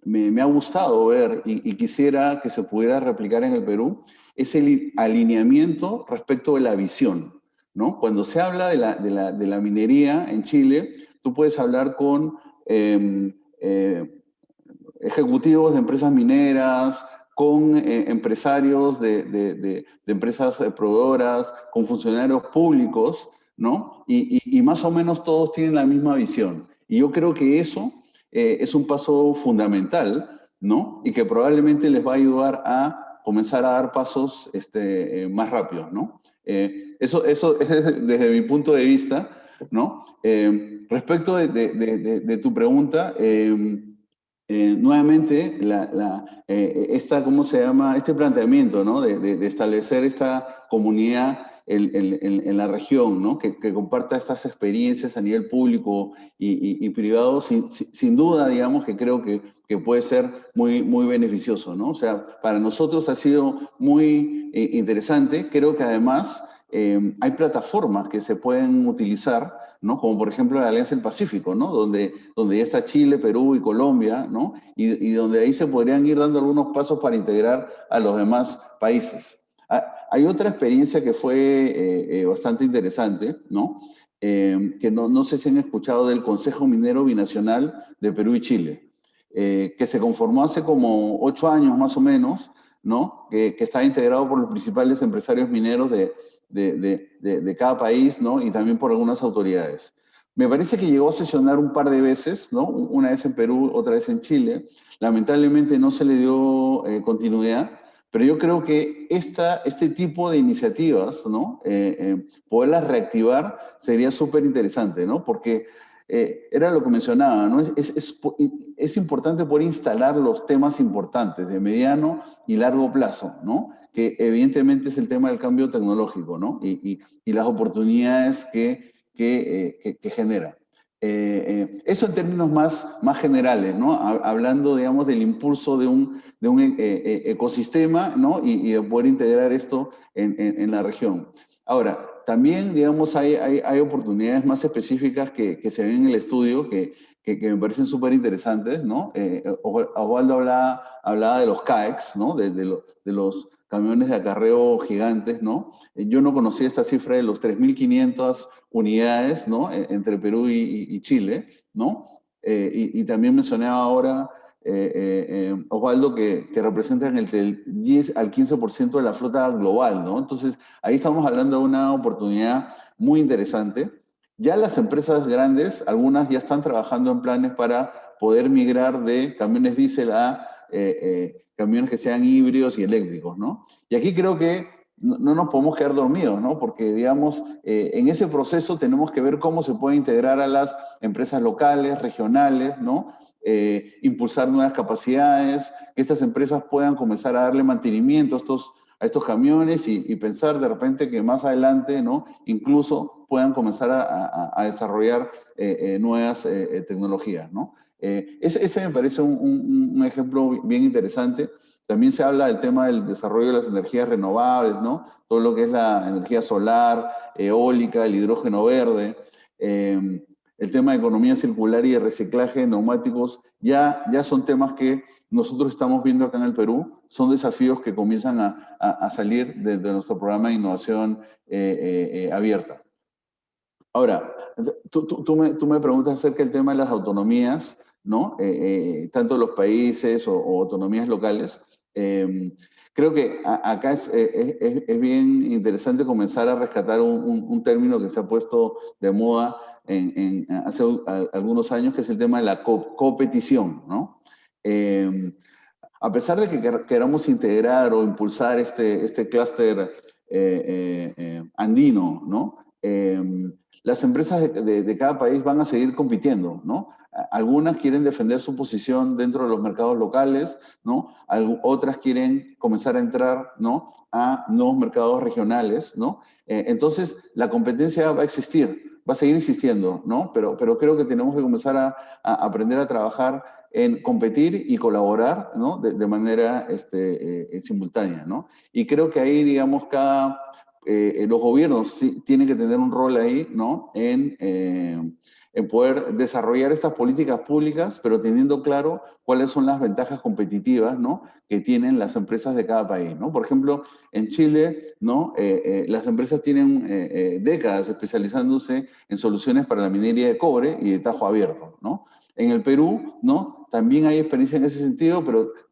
me ha gustado ver y quisiera que se pudiera replicar en el Perú es el alineamiento respecto de la visión, ¿no? Cuando se habla de la minería en Chile, tú puedes hablar con ejecutivos de empresas mineras, con empresarios de empresas proveedoras, con funcionarios públicos, ¿no? Y más o menos todos tienen la misma visión. Y yo creo que eso es un paso fundamental, ¿no? Y que probablemente les va a ayudar a comenzar a dar pasos más rápidos, ¿no? Eso es desde mi punto de vista, ¿no? Respecto de tu pregunta, nuevamente, ¿cómo se llama? Este planteamiento, ¿no? De establecer esta comunidad en la región, ¿no? Que comparta estas experiencias a nivel público y privado, sin duda, digamos, que creo que puede ser muy, muy beneficioso, ¿no? O sea, para nosotros ha sido muy interesante. Creo que además hay plataformas que se pueden utilizar, ¿no? Como por ejemplo la Alianza del Pacífico, ¿no? Donde ya está Chile, Perú y Colombia, ¿no? Y donde ahí se podrían ir dando algunos pasos para integrar a los demás países. Hay otra experiencia que fue bastante interesante, ¿no? Que no sé si han escuchado del Consejo Minero Binacional de Perú y Chile, que se conformó hace como 8 años más o menos, ¿no? Que está integrado por los principales empresarios mineros de cada país, ¿no? Y también por algunas autoridades. Me parece que llegó a sesionar un par de veces, ¿no? Una vez en Perú, otra vez en Chile. Lamentablemente no se le dio continuidad, pero yo creo que este tipo de iniciativas, ¿no? Poderlas reactivar sería súper interesante, ¿no? Porque era lo que mencionaba, ¿no? Es importante poder instalar los temas importantes de mediano y largo plazo, ¿no? Que evidentemente es el tema del cambio tecnológico, ¿no? Y las oportunidades que genera. Eso en términos más generales, ¿no? Hablando, digamos, del impulso de un ecosistema, ¿no? Y de poder integrar esto en la región. Ahora, también, digamos, hay oportunidades más específicas que se ven en el estudio que me parecen súper interesantes, ¿no? Osvaldo hablaba de los CAEX, ¿no? De los camiones de acarreo gigantes, ¿no? Yo no conocía esta cifra de los 3.500 unidades, ¿no? Entre Perú y Chile, ¿no? Y también mencionaba ahora, Osvaldo, que representan el 10 al 15% de la flota global, ¿no? Entonces, ahí estamos hablando de una oportunidad muy interesante. Ya las empresas grandes, algunas ya están trabajando en planes para poder migrar de camiones diésel a camiones que sean híbridos y eléctricos, ¿no? Y aquí creo que no nos podemos quedar dormidos, ¿no? Porque, digamos, en ese proceso tenemos que ver cómo se puede integrar a las empresas locales, regionales, ¿no? Impulsar nuevas capacidades, que estas empresas puedan comenzar a darle mantenimiento a estos camiones y pensar de repente que más adelante, ¿no? Incluso puedan comenzar a desarrollar nuevas tecnologías, ¿no? Ese me parece un ejemplo bien interesante. También se habla del tema del desarrollo de las energías renovables, ¿no? Todo lo que es la energía solar, eólica, el hidrógeno verde, el tema de economía circular y de reciclaje de neumáticos, ya son temas que nosotros estamos viendo acá en el Perú, son desafíos que comienzan a salir de nuestro programa de innovación abierta. Ahora, tú me preguntas acerca del tema de las autonomías, ¿no? Tanto los países o autonomías locales. Creo que acá es bien interesante comenzar a rescatar un término que se ha puesto de moda hace algunos años, que es el tema de la competición, ¿no? A pesar de que queramos integrar o impulsar este clúster andino, ¿no? Las empresas de cada país van a seguir compitiendo, ¿no? Algunas quieren defender su posición dentro de los mercados locales, ¿no? Otras quieren comenzar a entrar, ¿no? A nuevos mercados regionales, ¿no? Entonces, la competencia va a existir, va a seguir existiendo, ¿no? Pero creo que tenemos que comenzar a aprender a trabajar en competir y colaborar, ¿no? De manera simultánea, ¿no? Y creo que ahí, digamos, los gobiernos tienen que tener un rol ahí, ¿no? En poder desarrollar estas políticas públicas, pero teniendo claro cuáles son las ventajas competitivas, ¿no? Que tienen las empresas de cada país, ¿no? Por ejemplo, en Chile, ¿no? Las empresas tienen décadas especializándose en soluciones para la minería de cobre y de tajo abierto, ¿no? En el Perú, ¿no? También hay experiencia en ese sentido,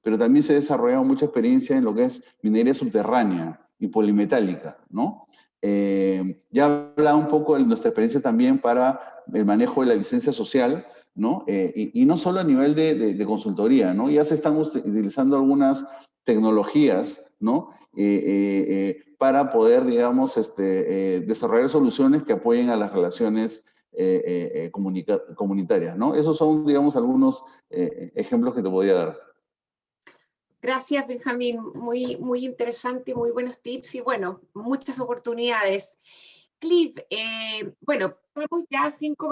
pero también se ha desarrollado mucha experiencia en lo que es minería subterránea y polimetálica, ¿no? Ya hablaba un poco de nuestra experiencia también para el manejo de la licencia social, ¿no? Y no solo a nivel de consultoría, ¿no? Ya se están utilizando algunas tecnologías, ¿no? Para poder, digamos, desarrollar soluciones que apoyen a las relaciones comunitarias, ¿no? Esos son, digamos, algunos ejemplos que te podría dar. Gracias, Benjamín. Muy interesante, muy buenos tips y, bueno, muchas oportunidades. Cliff, bueno, estamos ya 5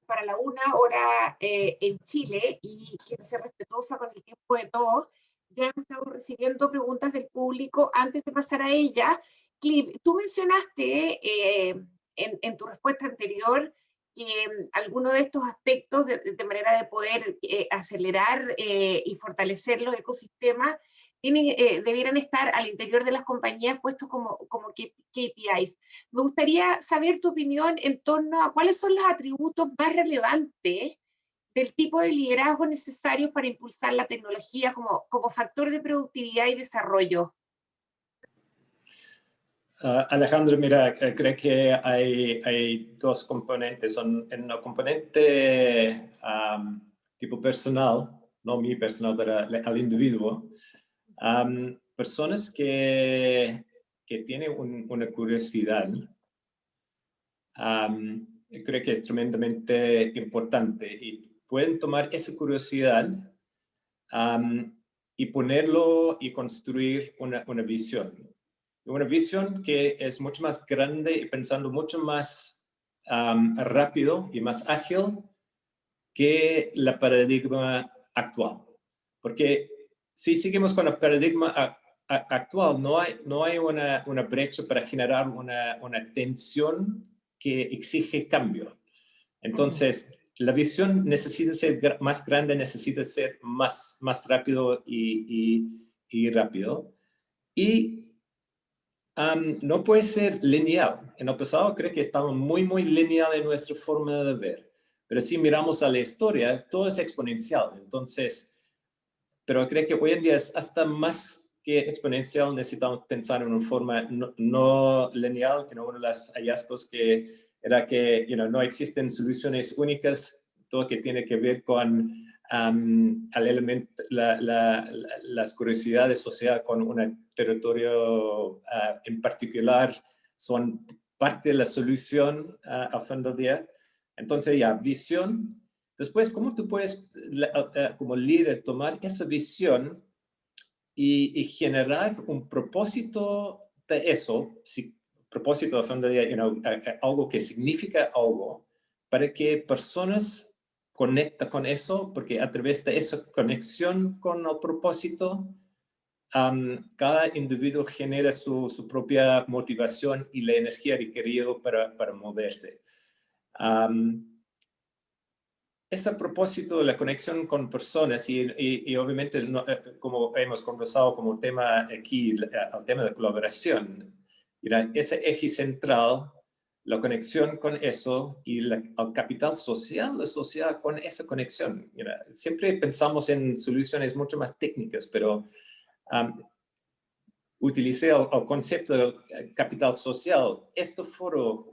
para la 1 hora en Chile y quiero ser respetuosa con el tiempo de todos. Ya hemos estado recibiendo preguntas del público. Antes de pasar a ella, Cliff, tú mencionaste en tu respuesta anterior que algunos de estos aspectos de manera de poder acelerar y fortalecer los ecosistemas debieran estar al interior de las compañías puestos como KPIs. Me gustaría saber tu opinión en torno a cuáles son los atributos más relevantes del tipo de liderazgo necesarios para impulsar la tecnología como factor de productividad y desarrollo. Alejandro, mira, creo que hay dos componentes. En el componente tipo personal, no mi personal, pero al individuo, personas que tienen una curiosidad creo que es tremendamente importante y pueden tomar esa curiosidad y ponerlo y construir una visión. Una visión que es mucho más grande y pensando mucho más rápido y más ágil que la paradigma actual. Porque si seguimos con el paradigma actual, no hay una brecha para generar una tensión que exige cambio. Entonces, la visión necesita ser más grande, necesita ser más rápido y rápido. Y no puede ser lineal. En el pasado creo que estaba muy lineal en nuestra forma de ver. Pero si miramos a la historia, todo es exponencial. Entonces, pero creo que hoy en día es hasta más que exponencial. Necesitamos pensar en una forma no lineal, que uno de los hallazgos que era que no existen soluciones únicas, todo que tiene que ver con el elemento, las curiosidades sociales con un territorio en particular son parte de la solución al fin del día. Entonces ya, visión. Después, ¿cómo tú puedes, como líder, tomar esa visión y generar un propósito de eso, propósito al fin del día, algo que significa algo, para que personas conecten con eso, porque a través de esa conexión con el propósito, cada individuo genera su propia motivación y la energía requerida para moverse. Es a propósito de la conexión con personas y obviamente, como hemos conversado como tema aquí, el tema de colaboración, ese eje central, la conexión con eso y el capital social asociado con esa conexión. Siempre pensamos en soluciones mucho más técnicas, pero utilicé el concepto de capital social. Este foro,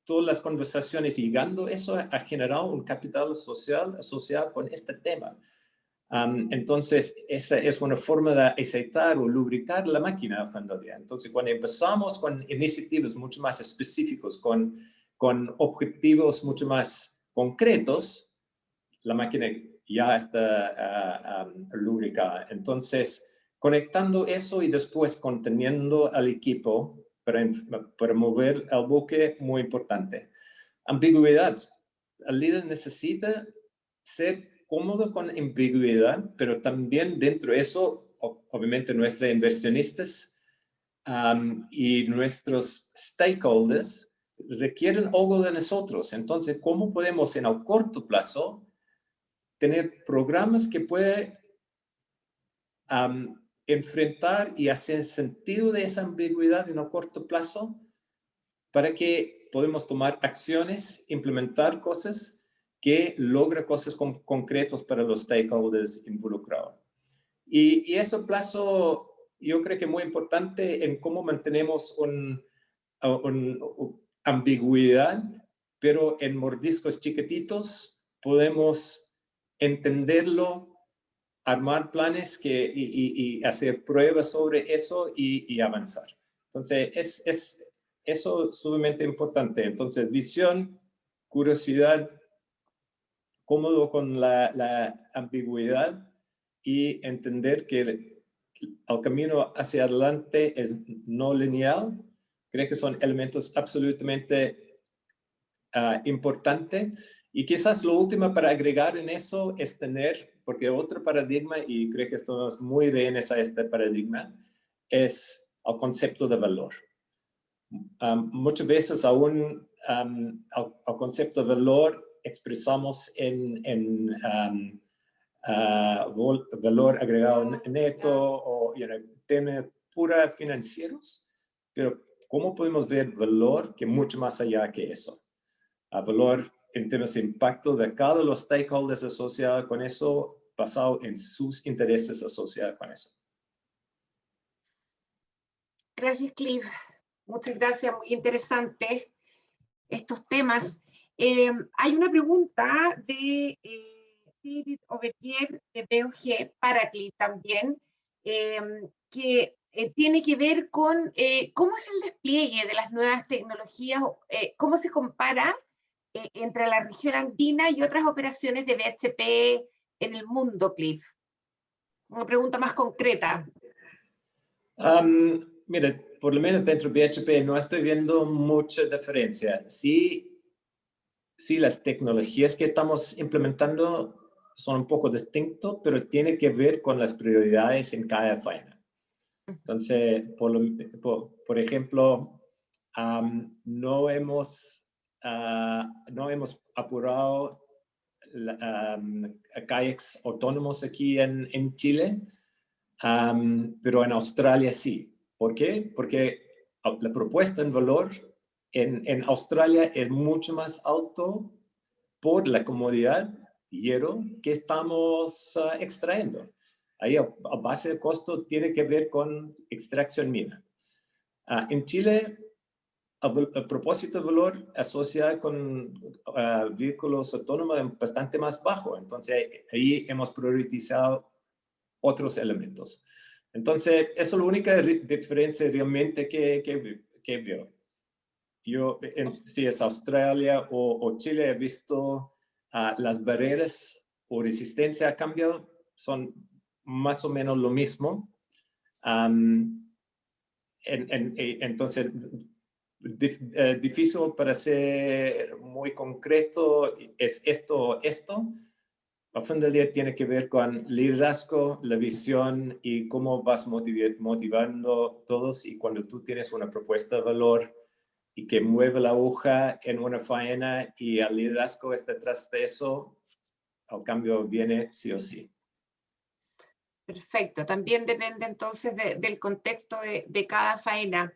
todas las conversaciones llegando eso ha generado un capital social asociado con este tema. Entonces, esa es una forma de aceitar o lubricar la máquina a fin del día. Entonces, cuando empezamos con iniciativas mucho más específicos, con objetivos mucho más concretos, la máquina ya está lubricada. Entonces, conectando eso y después conteniendo al equipo para mover el buque, muy importante. Ambigüedad. El líder necesita ser cómodo con ambigüedad, pero también dentro de eso, obviamente nuestros inversionistas y nuestros stakeholders requieren algo de nosotros. Entonces, ¿cómo podemos en el corto plazo tener programas que pueden enfrentar y hacer sentido de esa ambigüedad en el corto plazo para que podamos tomar acciones, implementar cosas que logren cosas concretas para los stakeholders involucrados? Y ese plazo, yo creo que es muy importante en cómo mantenemos una ambigüedad, pero en mordiscos chiquititos podemos entenderlo, armar planes y hacer pruebas sobre eso y avanzar. Entonces, eso es sumamente importante. Entonces, visión, curiosidad, cómodo con la ambigüedad y entender que el camino hacia adelante es no lineal. Creo que son elementos absolutamente importantes. Y quizás lo último para agregar en eso es tener, porque otro paradigma, y creo que estamos muy rehenes a este paradigma, es el concepto de valor. Muchas veces aún el concepto de valor expresamos en valor agregado neto o temas pura financieros, pero ¿cómo podemos ver valor que mucho más allá que eso? Valor en temas de impacto de cada uno de los stakeholders asociados con eso, basado en sus intereses asociados con eso. Gracias, Cliff. Muchas gracias, muy interesantes estos temas. Hay una pregunta de David Overtier de BOG para Cliff también, que tiene que ver con cómo es el despliegue de las nuevas tecnologías, cómo se compara entre la región andina y otras operaciones de BHP en el mundo, Cliff? Una pregunta más concreta. Mire, por lo menos dentro de BHP no estoy viendo mucha diferencia. Sí, las tecnologías que estamos implementando son un poco distintas, pero tiene que ver con las prioridades en cada faena. Entonces, por ejemplo, no hemos apurado kayaks autónomos aquí en Chile, pero en Australia sí. ¿Por qué? Porque la propuesta en valor en Australia es mucho más alto por la comodidad hierro que estamos extrayendo. Ahí a base de costo tiene que ver con extracción mina. En Chile, el propósito de valor asociado con vehículos autónomos es bastante más bajo. Entonces, ahí hemos priorizado otros elementos. Entonces, eso es la única diferencia realmente que veo. Yo, si es Australia o Chile, he visto las barreras o resistencia a cambio son más o menos lo mismo. Entonces, difícil para ser muy concreto, es esto. Al fin del día tiene que ver con liderazgo, la visión y cómo vas motivando a todos. Y cuando tú tienes una propuesta de valor y que mueve la aguja en una faena y el liderazgo está detrás de eso, el cambio viene sí o sí. Perfecto, también depende entonces del contexto de cada faena.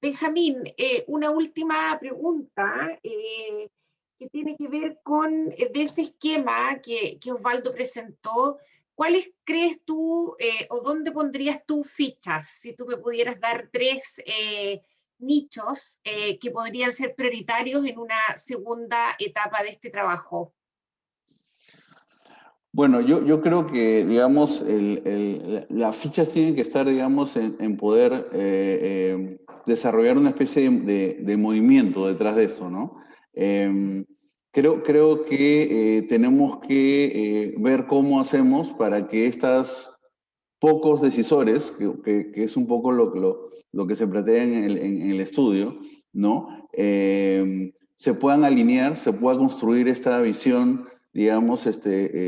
Benjamín, una última pregunta que tiene que ver con de ese esquema que Osvaldo presentó. ¿Cuáles crees tú o dónde pondrías tú fichas? Si tú me pudieras dar 3 nichos que podrían ser prioritarios en una segunda etapa de este trabajo. Bueno, yo creo que, digamos, las fichas tienen que estar, digamos, en poder desarrollar una especie de movimiento detrás de eso, ¿no? Creo que tenemos que ver cómo hacemos para que estas pocos decisores, que es un poco lo que se plantea en el estudio, ¿no? Se puedan alinear, se pueda construir esta visión, digamos,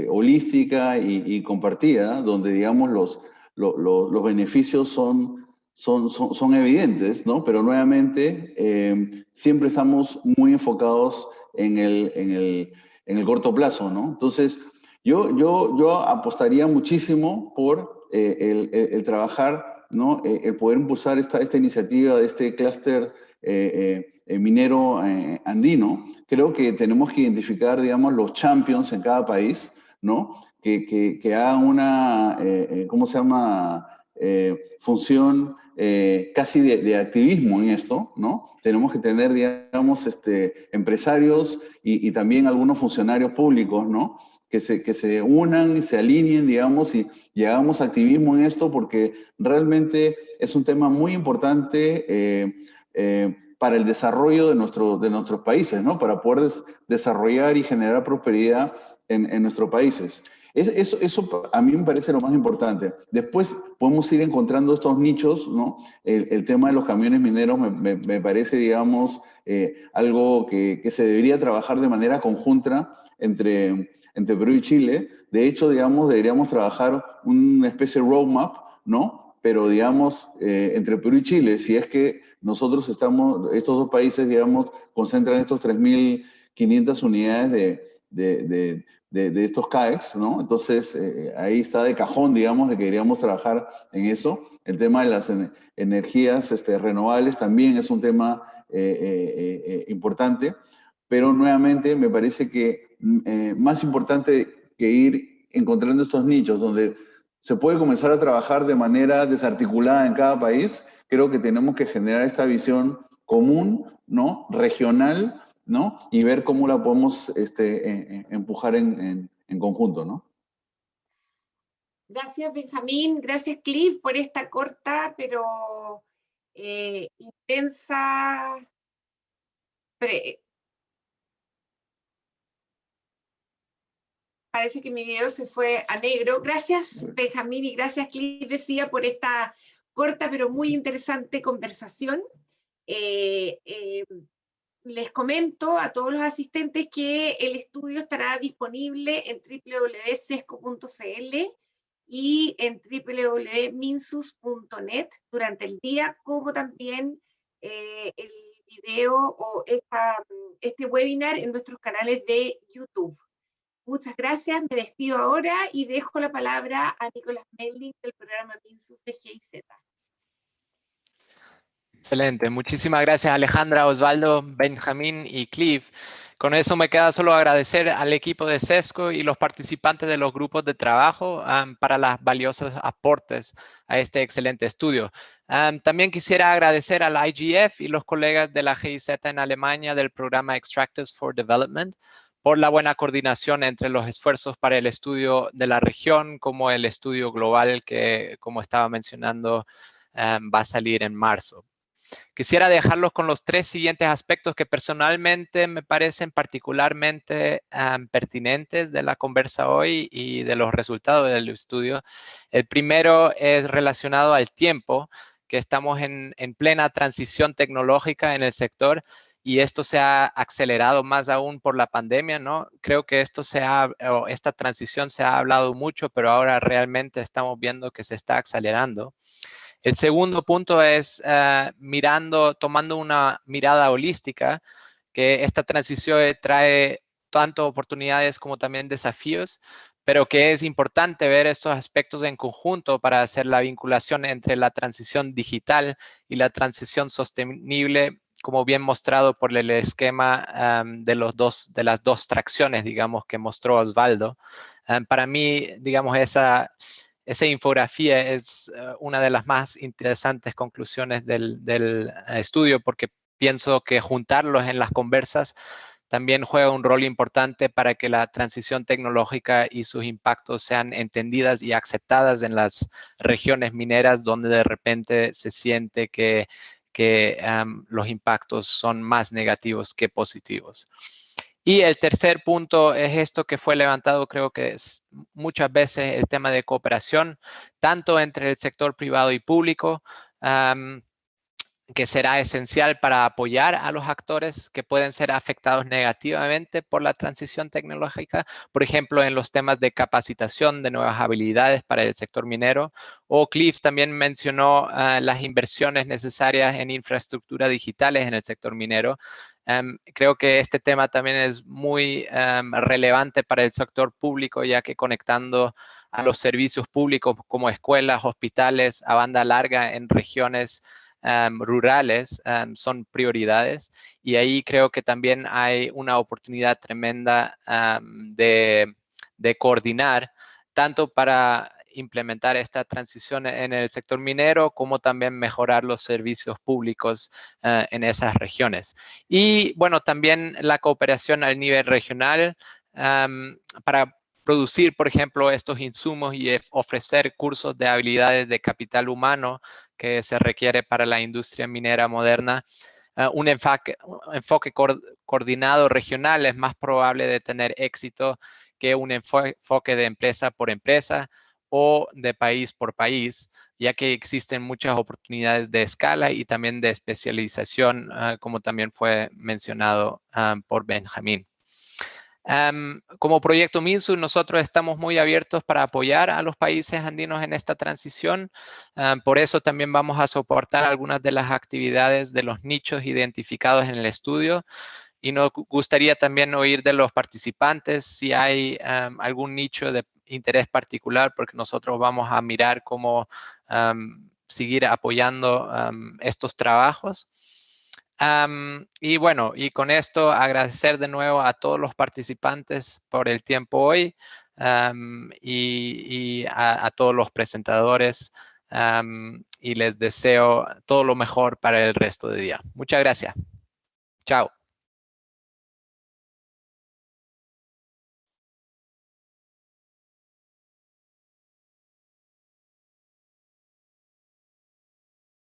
holística y compartida, donde, digamos, los beneficios son evidentes, ¿no? Pero nuevamente, siempre estamos muy enfocados en el corto plazo, ¿no? Entonces, yo apostaría muchísimo por el trabajar, ¿no? El poder impulsar esta iniciativa de este clúster minero andino. Creo que tenemos que identificar, digamos, los champions en cada país, ¿no? Que hagan una, ¿cómo se llama? Función casi de activismo en esto, ¿no? Tenemos que tener, digamos, empresarios y también algunos funcionarios públicos, ¿no? Que se unan y se alineen, digamos, y hagamos activismo en esto, porque realmente es un tema muy importante para el desarrollo de nuestros países, ¿no? Para poder desarrollar y generar prosperidad en nuestros países. Eso a mí me parece lo más importante. Después podemos ir encontrando estos nichos, ¿no? El tema de los camiones mineros me parece, digamos, algo que se debería trabajar de manera conjunta entre Perú y Chile. De hecho, digamos, deberíamos trabajar una especie de roadmap, ¿no? Pero, digamos, entre Perú y Chile, si es que nosotros estos dos países, digamos, concentran estos 3.500 unidades de estos CAEX, ¿no? Entonces, ahí está de cajón, digamos, de que deberíamos trabajar en eso. El tema de las energías renovables también es un tema importante, pero nuevamente me parece que más importante que ir encontrando estos nichos donde se puede comenzar a trabajar de manera desarticulada en cada país, creo que tenemos que generar esta visión común, ¿no? Regional, ¿no? Y ver cómo la podemos empujar en conjunto, ¿no? Gracias, Benjamín. Gracias, Cliff, por esta corta pero intensa Parece que mi video se fue a negro. Gracias, Benjamín, y gracias, Cliff, decía, por esta corta pero muy interesante conversación. Les comento a todos los asistentes que el estudio estará disponible en www.sesco.cl y en www.minsus.net durante el día, como también el video o este webinar en nuestros canales de YouTube. Muchas gracias, me despido ahora y dejo la palabra a Nicolás Melling del programa Minsus de GIZ. Excelente, muchísimas gracias Alejandra, Osvaldo, Benjamín y Cliff. Con eso me queda solo agradecer al equipo de SESCO y los participantes de los grupos de trabajo para los valiosos aportes a este excelente estudio. También quisiera agradecer al IGF y los colegas de la GIZ en Alemania del programa Extractives for Development por la buena coordinación entre los esfuerzos para el estudio de la región como el estudio global que, como estaba mencionando, va a salir en marzo. Quisiera dejarlos con los 3 siguientes aspectos que personalmente me parecen particularmente pertinentes de la conversa hoy y de los resultados del estudio. El primero es relacionado al tiempo, que estamos en plena transición tecnológica en el sector y esto se ha acelerado más aún por la pandemia, ¿no? Creo que esta transición se ha hablado mucho, pero ahora realmente estamos viendo que se está acelerando. El segundo punto es tomando una mirada holística, que esta transición trae tanto oportunidades como también desafíos, pero que es importante ver estos aspectos en conjunto para hacer la vinculación entre la transición digital y la transición sostenible, como bien mostrado por el esquema de las dos tracciones, digamos, que mostró Osvaldo. Para mí, digamos, esa infografía es una de las más interesantes conclusiones del estudio, porque pienso que juntarlos en las conversas también juega un rol importante para que la transición tecnológica y sus impactos sean entendidas y aceptadas en las regiones mineras donde de repente se siente que los impactos son más negativos que positivos. Y el tercer punto es esto que fue levantado, creo que es muchas veces el tema de cooperación, tanto entre el sector privado y público, que será esencial para apoyar a los actores que pueden ser afectados negativamente por la transición tecnológica, por ejemplo, en los temas de capacitación de nuevas habilidades para el sector minero. O Cliff también mencionó las inversiones necesarias en infraestructura digitales en el sector minero. Creo que este tema también es muy relevante para el sector público, ya que conectando a los servicios públicos como escuelas, hospitales, a banda larga en regiones rurales son prioridades, y ahí creo que también hay una oportunidad tremenda de coordinar tanto para implementar esta transición en el sector minero como también mejorar los servicios públicos en esas regiones. Y bueno, también la cooperación al nivel regional para producir, por ejemplo, estos insumos y ofrecer cursos de habilidades de capital humano que se requiere para la industria minera moderna. Un enfoque coordinado regional es más probable de tener éxito que un enfoque de empresa por empresa o de país por país, ya que existen muchas oportunidades de escala y también de especialización, como también fue mencionado por Benjamín. Como Proyecto Minsus, nosotros estamos muy abiertos para apoyar a los países andinos en esta transición. Por eso también vamos a soportar algunas de las actividades de los nichos identificados en el estudio. Y nos gustaría también oír de los participantes si hay algún nicho de interés particular, porque nosotros vamos a mirar cómo seguir apoyando estos trabajos. Y bueno, y con esto agradecer de nuevo a todos los participantes por el tiempo hoy y a todos los presentadores y les deseo todo lo mejor para el resto del día. Muchas gracias. Chao.